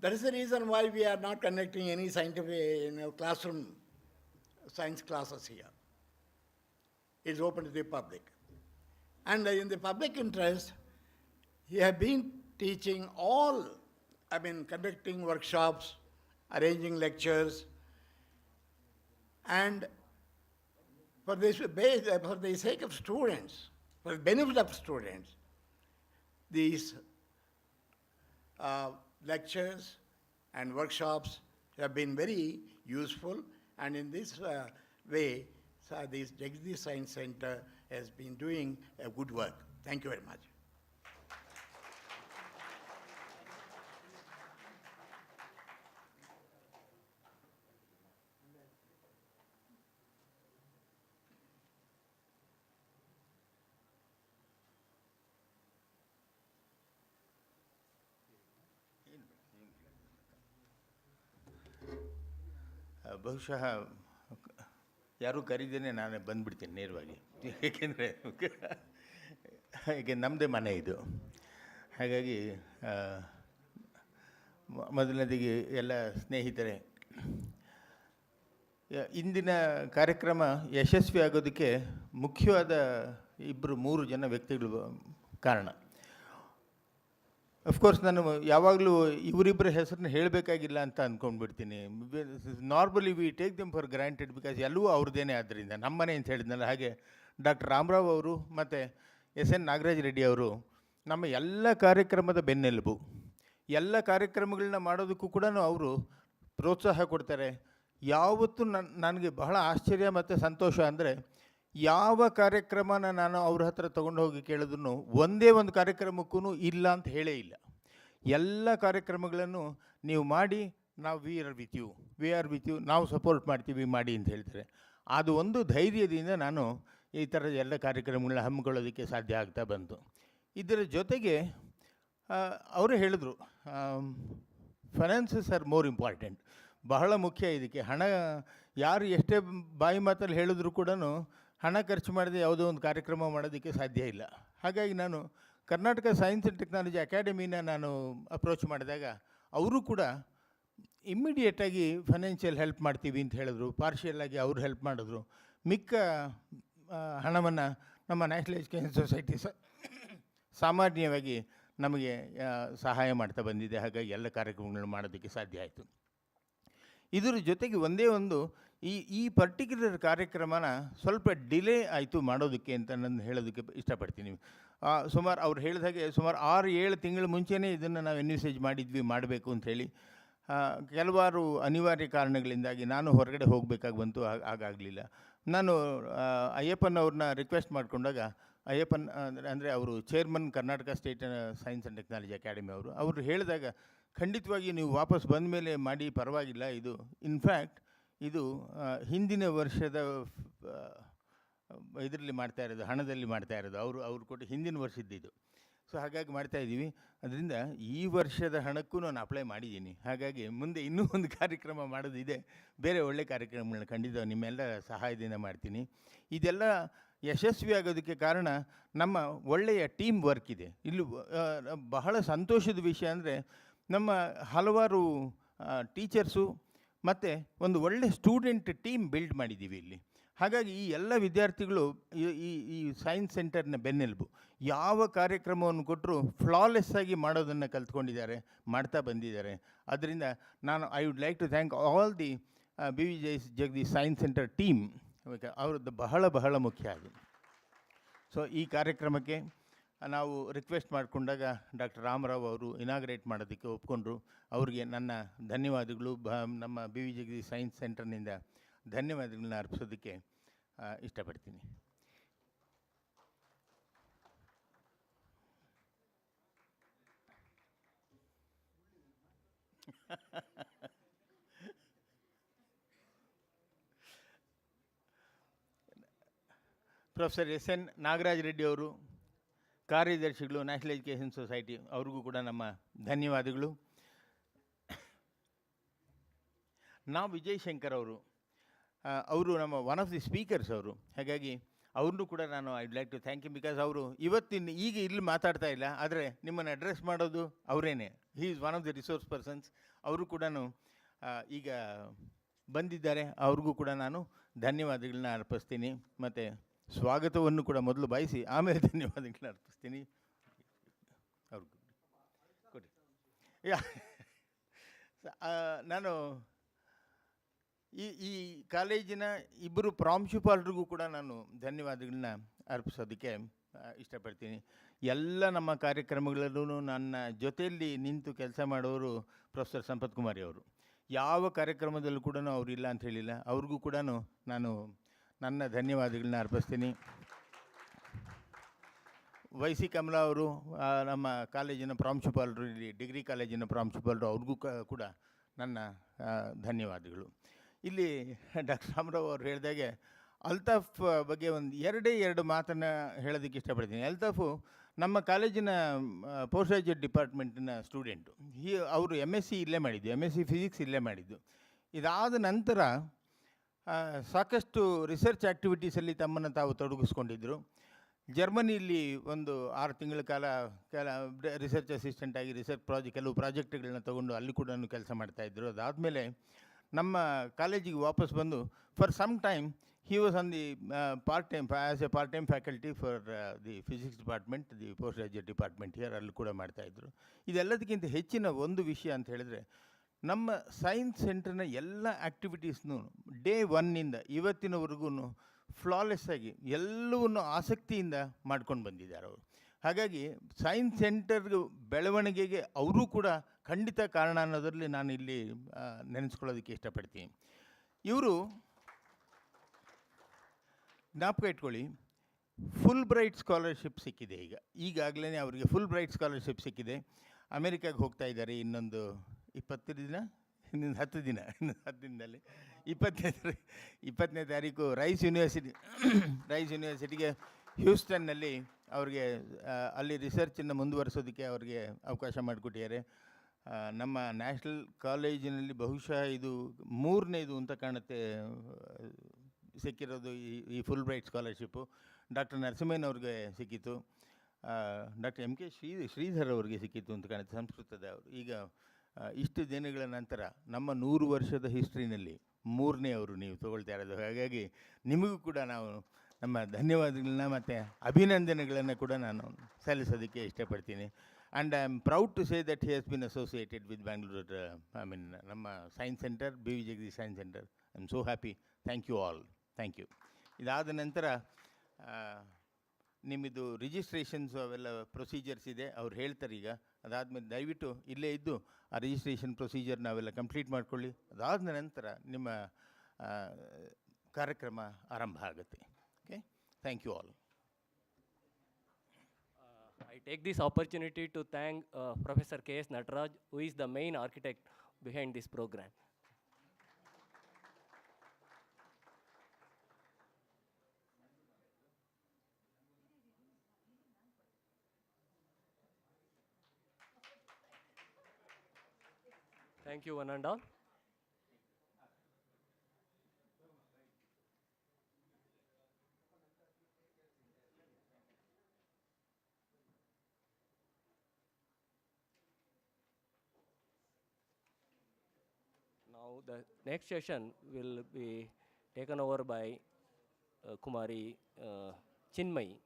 That is the reason why we are not conducting any scientific classroom science classes here. It's open to the public. And in the public interest, he has been teaching conducting workshops, arranging lectures, and for the sake of students, for the benefit of students, these lectures and workshops have been very useful, and in this way, this Jagadeesh Science Center has been doing a good work. Thank you very much. ಬಹುಶಃ ಯಾರೂ ಕರೀದೇನೆ ನಾನೇ ಬಂದುಬಿಡ್ತೀನಿ ನೇರವಾಗಿ, ಏಕೆಂದರೆ ಈಗ ನಮ್ಮದೇ ಮನೆ ಇದು. ಹಾಗಾಗಿ ಮೊದಲನೇದಿಗೆ ಎಲ್ಲ ಸ್ನೇಹಿತರೆ, ಇಂದಿನ ಕಾರ್ಯಕ್ರಮ ಯಶಸ್ವಿ ಆಗೋದಕ್ಕೆ ಮುಖ್ಯವಾದ 3 ಜನ ವ್ಯಕ್ತಿಗಳು ಕಾರಣ. ಅಫ್ಕೋರ್ಸ್ ನಾನು ಯಾವಾಗಲೂ ಇವರಿಬ್ಬರ ಹೆಸರನ್ನ ಹೇಳಬೇಕಾಗಿಲ್ಲ ಅಂತ ಅಂದ್ಕೊಂಡ್ಬಿಡ್ತೀನಿ. Normally we take them for granted because ಎಲ್ಲವೂ ಅವ್ರದ್ದೇನೆ. ಆದ್ದರಿಂದ ನಮ್ಮನೆ ಅಂತ ಹೇಳಿದ್ನಲ್ಲ, ಹಾಗೆ ಡಾಕ್ಟರ್ ರಾಮರಾವ್ ಅವರು ಮತ್ತು S.N. ನಾಗರಾಜ್ ರೆಡ್ಡಿ ಅವರು ನಮ್ಮ ಎಲ್ಲ ಕಾರ್ಯಕ್ರಮದ ಬೆನ್ನೆಲುಬು. ಎಲ್ಲ ಕಾರ್ಯಕ್ರಮಗಳನ್ನ ಮಾಡೋದಕ್ಕೂ ಕೂಡ ಅವರು ಪ್ರೋತ್ಸಾಹ ಕೊಡ್ತಾರೆ. ಯಾವತ್ತೂ ನನಗೆ ಬಹಳ ಆಶ್ಚರ್ಯ ಮತ್ತು ಸಂತೋಷ ಅಂದರೆ, ಯಾವ ಕಾರ್ಯಕ್ರಮನ ನಾನು ಅವ್ರ ಹತ್ರ ತೊಗೊಂಡು ಹೋಗಿ ಕೇಳಿದ್ರು ಒಂದೇ ಒಂದು ಕಾರ್ಯಕ್ರಮಕ್ಕೂ ಇಲ್ಲ ಅಂತ ಹೇಳೇ ಇಲ್ಲ. ಎಲ್ಲ ಕಾರ್ಯಕ್ರಮಗಳನ್ನು ನೀವು ಮಾಡಿ ನಾವು ವಿ ಆರ್ ವಿತ್ ಯು, ನಾವು ಸಪೋರ್ಟ್ ಮಾಡ್ತೀವಿ ಮಾಡಿ ಅಂತ ಹೇಳ್ತಾರೆ. ಅದು ಒಂದು ಧೈರ್ಯದಿಂದ ನಾನು ಈ ಥರದ ಎಲ್ಲ ಕಾರ್ಯಕ್ರಮಗಳನ್ನ ಹಮ್ಮಿಕೊಳ್ಳೋದಕ್ಕೆ ಸಾಧ್ಯ ಆಗ್ತಾ ಬಂತು. ಇದರ ಜೊತೆಗೆ ಅವರೇ ಹೇಳಿದ್ರು, ಫೈನಾನ್ಸಸ್ ಆರ್ ಮೋರ್ ಇಂಪಾರ್ಟೆಂಟ್, ಬಹಳ ಮುಖ್ಯ ಇದಕ್ಕೆ. ಹಣ ಯಾರು ಎಷ್ಟೇ ಬಾಯಿ ಮಾತಲ್ಲಿ ಹೇಳಿದ್ರು ಕೂಡ ಹಣ ಖರ್ಚು ಮಾಡದೆ ಯಾವುದೋ ಒಂದು ಕಾರ್ಯಕ್ರಮ ಮಾಡೋದಕ್ಕೆ ಸಾಧ್ಯ ಇಲ್ಲ. ಹಾಗಾಗಿ ನಾನು ಕರ್ನಾಟಕ ಸೈನ್ಸ್ ಆ್ಯಂಡ್ ಟೆಕ್ನಾಲಜಿ ಅಕಾಡೆಮಿನ ನಾನು ಅಪ್ರೋಚ್ ಮಾಡಿದಾಗ ಅವರು ಕೂಡ ಇಮ್ಮಿಡಿಯೇಟಾಗಿ ಫೈನಾನ್ಷಿಯಲ್ ಹೆಲ್ಪ್ ಮಾಡ್ತೀವಿ ಅಂತ ಹೇಳಿದ್ರು. ಪಾರ್ಷಿಯಲ್ಲಾಗಿ ಅವರು ಹೆಲ್ಪ್ ಮಾಡಿದ್ರು. ಮಿಕ್ಕ ಹಣವನ್ನು ನಮ್ಮ ನ್ಯಾಷನಲ್ ಎಜುಕೇಷನ್ ಸೊಸೈಟಿ ಸಾಮಾನ್ಯವಾಗಿ ನಮಗೆ ಸಹಾಯ ಮಾಡ್ತಾ ಬಂದಿದೆ. ಹಾಗಾಗಿ ಎಲ್ಲ ಕಾರ್ಯಕ್ರಮಗಳನ್ನು ಮಾಡೋದಕ್ಕೆ ಸಾಧ್ಯ ಆಯಿತು. ಇದರ ಜೊತೆಗೆ ಒಂದೇ ಒಂದು ಈ ಪರ್ಟಿಕ್ಯುಲರ್ ಕಾರ್ಯಕ್ರಮನ ಸ್ವಲ್ಪ ಡಿಲೇ ಆಯಿತು ಮಾಡೋದಕ್ಕೆ ಅಂತ ನಾನು ಹೇಳೋದಕ್ಕೆ ಇಷ್ಟಪಡ್ತೀನಿ. ಸುಮಾರು ಅವ್ರು ಹೇಳಿದ ಹಾಗೆ ಸುಮಾರು 6-7 ತಿಂಗಳ ಮುಂಚೆನೇ ಇದನ್ನು ನಾವು ಎನ್ವಿಸೇಜ್ ಮಾಡಿದ್ವಿ ಮಾಡಬೇಕು ಅಂಥೇಳಿ. ಕೆಲವಾರು ಅನಿವಾರ್ಯ ಕಾರಣಗಳಿಂದಾಗಿ ನಾನು ಹೊರಗಡೆ ಹೋಗಬೇಕಾಗಿ ಬಂತು, ಹಾಗಾಗಲಿಲ್ಲ. ನಾನು ಅಯ್ಯಪ್ಪನವ್ರನ್ನ ರಿಕ್ವೆಸ್ಟ್ ಮಾಡಿಕೊಂಡಾಗ ಅಯ್ಯಪ್ಪನ್ ಅಂದರೆ ಅವರು chairman Karnataka state science and technology academy ಅವರು ಹೇಳಿದಾಗ, ಖಂಡಿತವಾಗಿ ನೀವು ವಾಪಸ್ ಬಂದ ಮೇಲೆ ಮಾಡಿ, ಪರವಾಗಿಲ್ಲ, ಇದು ಇನ್ಫ್ಯಾಕ್ಟ್ ಇದು ಹಿಂದಿನ ವರ್ಷದ ಇದರಲ್ಲಿ ಮಾಡ್ತಾ ಇರೋದು, ಹಣದಲ್ಲಿ ಮಾಡ್ತಾ ಇರೋದು, ಅವರು ಕೊಟ್ಟು ಹಿಂದಿನ ವರ್ಷದ್ದಿದ್ದು. ಸೊ ಹಾಗಾಗಿ ಮಾಡ್ತಾಯಿದ್ದೀವಿ. ಅದರಿಂದ ಈ ವರ್ಷದ ಹಣಕ್ಕೂ ನಾನು ಅಪ್ಲೈ ಮಾಡಿದ್ದೀನಿ. ಹಾಗಾಗಿ ಮುಂದೆ ಇನ್ನೂ ಒಂದು ಕಾರ್ಯಕ್ರಮ ಮಾಡೋದಿದೆ, ಬೇರೆ ಒಳ್ಳೆಯ ಕಾರ್ಯಕ್ರಮಗಳನ್ನ ಖಂಡಿತ ನಿಮ್ಮೆಲ್ಲ ಸಹಾಯದಿಂದ ಮಾಡ್ತೀನಿ. ಇದೆಲ್ಲ ಯಶಸ್ವಿ ಆಗೋದಕ್ಕೆ ಕಾರಣ ನಮ್ಮ ಒಳ್ಳೆಯ ಟೀಮ್ ವರ್ಕ್ ಇದೆ. ಇಲ್ಲಿ ಬಹಳ ಸಂತೋಷದ ವಿಷಯ ಅಂದರೆ ನಮ್ಮ ಹಲವಾರು ಟೀಚರ್ಸು ಮತ್ತು ಒಂದು ಒಳ್ಳೆ ಸ್ಟೂಡೆಂಟ್ ಟೀಮ್ ಬಿಲ್ಡ್ ಮಾಡಿದ್ದೀವಿ ಇಲ್ಲಿ. ಹಾಗಾಗಿ ಈ ಎಲ್ಲ ವಿದ್ಯಾರ್ಥಿಗಳು ಈ ಸೈನ್ಸ್ ಸೆಂಟರ್ನ ಬೆನ್ನೆಲುಬು. ಯಾವ ಕಾರ್ಯಕ್ರಮವನ್ನು ಕೊಟ್ಟರೂ ಫ್ಲಾಲೆಸ್ ಆಗಿ ಮಾಡೋದನ್ನು ಕಲ್ತ್ಕೊಂಡಿದ್ದಾರೆ, ಮಾಡ್ತಾ ಬಂದಿದ್ದಾರೆ. ಅದರಿಂದ ನಾನು I would like to thank all the Jagadish science centre team. ಅವ್ರದ್ದು ಬಹಳ ಮುಖ್ಯ ಆಗಿದೆ. ಸೊ ಈ ಕಾರ್ಯಕ್ರಮಕ್ಕೆ ನಾವು ರಿಕ್ವೆಸ್ಟ್ ಮಾಡಿಕೊಂಡಾಗ ಡಾಕ್ಟರ್ ರಾಮರಾವ್ ಅವರು ಇನಾಗ್ರೇಟ್ ಮಾಡೋದಕ್ಕೆ ಒಪ್ಕೊಂಡ್ರು. ಅವರಿಗೆ ನನ್ನ ಧನ್ಯವಾದಗಳು. ನಮ್ಮ ಜಗದೀಶ್ ಸೈನ್ಸ್ ಸೆಂಟರ್ನಿಂದ ಧನ್ಯವಾದಗಳನ್ನ ಅರ್ಪಿಸೋದಕ್ಕೆ ಇಷ್ಟಪಡ್ತೀನಿ. ಪ್ರೊಫೆಸರ್ ಎಸ್.ಎನ್. ನಾಗರಾಜ್ ರೆಡ್ಡಿ ಅವರು, ಕಾರ್ಯದರ್ಶಿಗಳು, ನ್ಯಾಷನಲ್ ಎಜುಕೇಷನ್ ಸೊಸೈಟಿ, ಅವ್ರಿಗೂ ಕೂಡ ನಮ್ಮ ಧನ್ಯವಾದಗಳು. ನಾವು ವಿಜಯಶಂಕರ್ ಅವರು ನಮ್ಮ ಒನ್ ಆಫ್ ದಿ ಸ್ಪೀಕರ್ಸ್ ಅವರು. ಹಾಗಾಗಿ ಅವ್ರನ್ನೂ ಕೂಡ ನಾನು I would like to thank you. Because ಅವರು ಈಗ ಇಲ್ಲಿ ಮಾತಾಡ್ತಾ ಇಲ್ಲ, ಆದರೆ ನಿಮ್ಮನ್ನು ಅಡ್ರೆಸ್ ಮಾಡೋದು ಅವರೇನೆ. He is one of the resource persons. ಅವರು ಕೂಡ ಈಗ ಬಂದಿದ್ದಾರೆ. ಅವ್ರಿಗೂ ಕೂಡ ನಾನು ಧನ್ಯವಾದಗಳನ್ನ ಅರ್ಪಿಸ್ತೀನಿ. ಮತ್ತು ಸ್ವಾಗತವನ್ನು ಕೂಡ ಮೊದಲು ಬಯಸಿ ಆಮೇಲೆ ಧನ್ಯವಾದಗಳನ್ನ ಅರ್ಪಿಸ್ತೀನಿ. ಅವ್ರಿಗೂ ಕೊಡಿ. ನಾನು ಈ ಕಾಲೇಜಿನ ಇಬ್ಬರು ಪ್ರಾಂಶುಪಾಲರಿಗೂ ಕೂಡ ನಾನು ಧನ್ಯವಾದಗಳನ್ನ ಅರ್ಪಿಸೋದಕ್ಕೆ ಇಷ್ಟಪಡ್ತೀನಿ. ಎಲ್ಲ ನಮ್ಮ ಕಾರ್ಯಕ್ರಮಗಳಲ್ಲೂ ನನ್ನ ಜೊತೆಯಲ್ಲಿ ನಿಂತು ಕೆಲಸ ಮಾಡೋರು ಪ್ರೊಫೆಸರ್ ಸಂಪತ್ ಕುಮಾರಿ ಅವರು. ಯಾವ ಕಾರ್ಯಕ್ರಮದಲ್ಲೂ ಕೂಡ ಅವರು ಇಲ್ಲ ಅಂತ ಹೇಳಿಲ್ಲ. ಅವ್ರಿಗೂ ಕೂಡ ನಾನು ನನ್ನ ಧನ್ಯವಾದಗಳನ್ನ ಅರ್ಪಿಸ್ತೀನಿ. ವೈ.ಸಿ. ಕಮಲಾ ಅವರು ನಮ್ಮ ಕಾಲೇಜಿನ ಪ್ರಾಂಶುಪಾಲರು, ಇಲ್ಲಿ ಡಿಗ್ರಿ ಕಾಲೇಜಿನ ಪ್ರಾಂಶುಪಾಲರು, ಅವ್ರಿಗೂ ಕೂಡ ನನ್ನ ಧನ್ಯವಾದಗಳು. ಇಲ್ಲಿ ಡಾಕ್ಟರ್ ರಾಮರಾವ್ ಅವರು ಹೇಳಿದಾಗೆ ಅಲ್ತಾಫ್ ಬಗ್ಗೆ ಎರಡು ಮಾತನ್ನು ಹೇಳೋದಕ್ಕೆ ಇಷ್ಟಪಡ್ತೀನಿ. ಅಲ್ತಾಫು ನಮ್ಮ ಕಾಲೇಜಿನ ಪೋಸ್ಟ್ ಗ್ರಾಜ್ಯುಯೇಟ್ ಡಿಪಾರ್ಟ್ಮೆಂಟಿನ ಸ್ಟೂಡೆಂಟು. ಅವರು MSc ಇಲ್ಲೇ ಮಾಡಿದ್ದು, MSc ಫಿಸಿಕ್ಸ್ ಇಲ್ಲೇ ಮಾಡಿದ್ದು. ಇದಾದ ನಂತರ ಸಾಕಷ್ಟು ರಿಸರ್ಚ್ ಆ್ಯಕ್ಟಿವಿಟೀಸಲ್ಲಿ ತಮ್ಮನ್ನು ತಾವು ತೊಡಗಿಸ್ಕೊಂಡಿದ್ದರು. ಜರ್ಮನಿಯಲ್ಲಿ ಒಂದು 6 ತಿಂಗಳ ಕಾಲ ರಿಸರ್ಚ್ ಅಸಿಸ್ಟೆಂಟಾಗಿ ಕೆಲವು ಪ್ರಾಜೆಕ್ಟ್ಗಳನ್ನ ತೊಗೊಂಡು ಅಲ್ಲಿ ಕೂಡ ಕೆಲಸ ಮಾಡ್ತಾಯಿದ್ರು. ಅದಾದಮೇಲೆ ನಮ್ಮ ಕಾಲೇಜಿಗೆ ವಾಪಸ್ ಬಂದು for some time he was on the as a part time faculty for the physics department, the post graduate department here, ಅಲ್ಲಿ ಕೂಡ ಮಾಡ್ತಾಯಿದ್ರು. ಇದೆಲ್ಲದಕ್ಕಿಂತ ಹೆಚ್ಚಿನ ಒಂದು ವಿಷಯ ಅಂತ ಹೇಳಿದ್ರೆ, ನಮ್ಮ ಸೈನ್ಸ್ ಸೆಂಟರ್ನ ಎಲ್ಲ ಆ್ಯಕ್ಟಿವಿಟೀಸ್ನೂ ಡೇ 1ನಿಂದ ಇವತ್ತಿನವರೆಗೂ ಫ್ಲಾಲೆಸ್ ಆಗಿ ಎಲ್ಲವನ್ನು ಆಸಕ್ತಿಯಿಂದ ಮಾಡ್ಕೊಂಡು ಬಂದಿದ್ದಾರೆ ಅವರು. ಹಾಗಾಗಿ ಸೈನ್ಸ್ ಸೆಂಟರ್ ಬೆಳವಣಿಗೆಗೆ ಅವರೂ ಕೂಡ ಖಂಡಿತ ಕಾರಣ ಅನ್ನೋದರಲ್ಲಿ ನಾನು ಇಲ್ಲಿ ನೆನೆಸ್ಕೊಳ್ಳೋದಕ್ಕೆ ಇಷ್ಟಪಡ್ತೀನಿ. ಇವರು ಜ್ಞಾಪಕ ಇಟ್ಕೊಳ್ಳಿ, ಫುಲ್ ಬ್ರೈಟ್ ಸ್ಕಾಲರ್ಶಿಪ್ ಸಿಕ್ಕಿದೆ. ಈಗಾಗಲೇ ಅವರಿಗೆ ಫುಲ್ ಬ್ರೈಟ್ ಸ್ಕಾಲರ್ಶಿಪ್ ಸಿಕ್ಕಿದೆ. ಅಮೇರಿಕಾಗೆ ಹೋಗ್ತಾ ಇದ್ದಾರೆ ಇನ್ನೊಂದು 20 ದಿನ ಇನ್ನೊಂದು 10 ದಿನ, ಇನ್ನೊಂದು 10 ದಿನದಲ್ಲಿ 20ನೇ ತಾರೀಕು ರೈಸ್ ಯೂನಿವರ್ಸಿಟಿಗೆ ಹ್ಯೂಸ್ಟನ್ನಲ್ಲಿ ಅವ್ರಿಗೆ ಅಲ್ಲಿ ರಿಸರ್ಚನ್ನು ಮುಂದುವರಿಸೋದಕ್ಕೆ ಅವ್ರಿಗೆ ಅವಕಾಶ ಮಾಡಿಕೊಟ್ಟಿದ್ದಾರೆ. ನಮ್ಮ ನ್ಯಾಷನಲ್ ಕಾಲೇಜಿನಲ್ಲಿ ಬಹುಶಃ ಇದು 3ನೇದು ಅಂತ ಕಾಣುತ್ತೆ ಸಿಕ್ಕಿರೋದು ಈ ಫುಲ್ ಬ್ರೈಟ್ ಸ್ಕಾಲರ್ಶಿಪ್ಪು. ಡಾಕ್ಟರ್ ನರಸಿಂಹಯ್ಯನವ್ರಿಗೆ ಸಿಕ್ಕಿತು, ಡಾಕ್ಟರ್ ಎಮ್ ಕೆ ಶ್ರೀಧರ್ ಅವರಿಗೆ ಸಿಕ್ಕಿತ್ತು ಅಂತ ಕಾಣುತ್ತೆ ಸಂಸ್ಕೃತದ ಅವರು. ಈಗ ಇಷ್ಟು ದಿನಗಳ ನಂತರ ನಮ್ಮ 100 ವರ್ಷದ ಹಿಸ್ಟ್ರಿನಲ್ಲಿ 3ನೇ ಅವರು ನೀವು ತೊಗೊಳ್ತಾ ಇರೋದು. ಹಾಗಾಗಿ ನಿಮಗೂ ಕೂಡ ನಾವು ನಮ್ಮ ಧನ್ಯವಾದಗಳನ್ನ ಮತ್ತು ಅಭಿನಂದನೆಗಳನ್ನು ಕೂಡ ನಾನು ಸಲ್ಲಿಸೋದಕ್ಕೆ ಇಷ್ಟಪಡ್ತೀನಿ. And I am proud to say that he has been associated with Bangalore, ನಮ್ಮ science centre, B V Jagadish science centre. I am so happy. Thank you all. Thank you. ಇದಾದ ನಂತರ ನಿಮ್ಮದು ರಿಜಿಸ್ಟ್ರೇಷನ್ಸು ಅವೆಲ್ಲ ಪ್ರೊಸೀಜರ್ಸ್ ಇದೆ, ಅವ್ರು ಹೇಳ್ತಾರೆ ಈಗ. ಅದಾದಮೇಲೆ ದಯವಿಟ್ಟು ಇಲ್ಲೇ ಇದ್ದು ಆ ರಿಜಿಸ್ಟ್ರೇಷನ್ ಪ್ರೊಸೀಜರ್ ನಾವೆಲ್ಲ ಕಂಪ್ಲೀಟ್ ಮಾಡ್ಕೊಳ್ಳಿ. ಅದಾದ ನಂತರ ನಿಮ್ಮ ಕಾರ್ಯಕ್ರಮ ಆರಂಭ ಆಗುತ್ತೆ. Okay, thank you all. I take this opportunity to thank Professor K.S. Nataraj, who is the main architect behind this program. Thank you, one and all. Now the next session will be taken over by Kumari Chinmayi.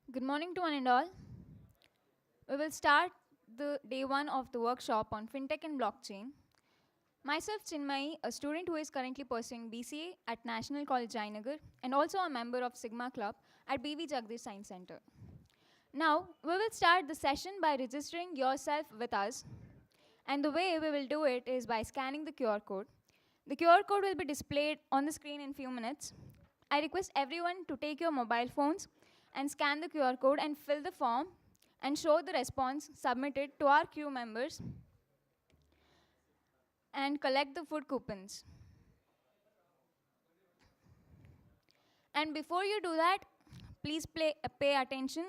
Good morning to one and all. We will start the day 1 of the workshop on FinTech and blockchain. Myself, Chinmayi, a student who is currently pursuing BCA at National College, Jayanagar, and also a member of Sigma Club at BV Jagadish Science Center. Now, we will start the session by registering yourself with us. And the way we will do it is by scanning the QR code. The QR code will be displayed on the screen in few minutes. I request everyone to take your mobile phones and scan the QR code and fill the form and show the response submitted to our crew members and collect the food coupons. And before you do that, please pay attention.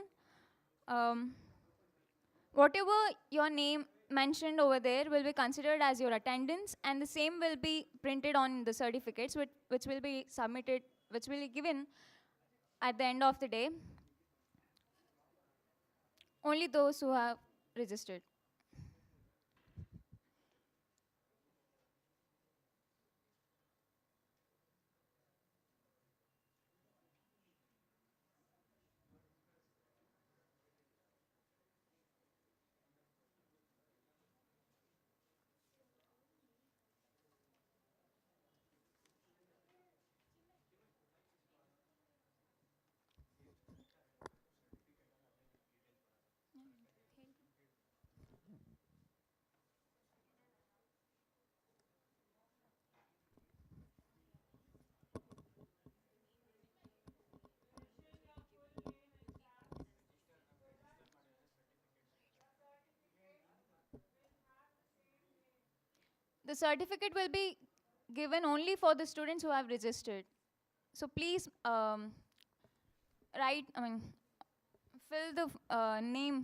Whatever your name mentioned over there will be considered as your attendance, and the same will be printed on the certificates which will be submitted, which will be given at the end of the day. Only those who have registered. The certificate will be given only for the students who have registered. So please fill the name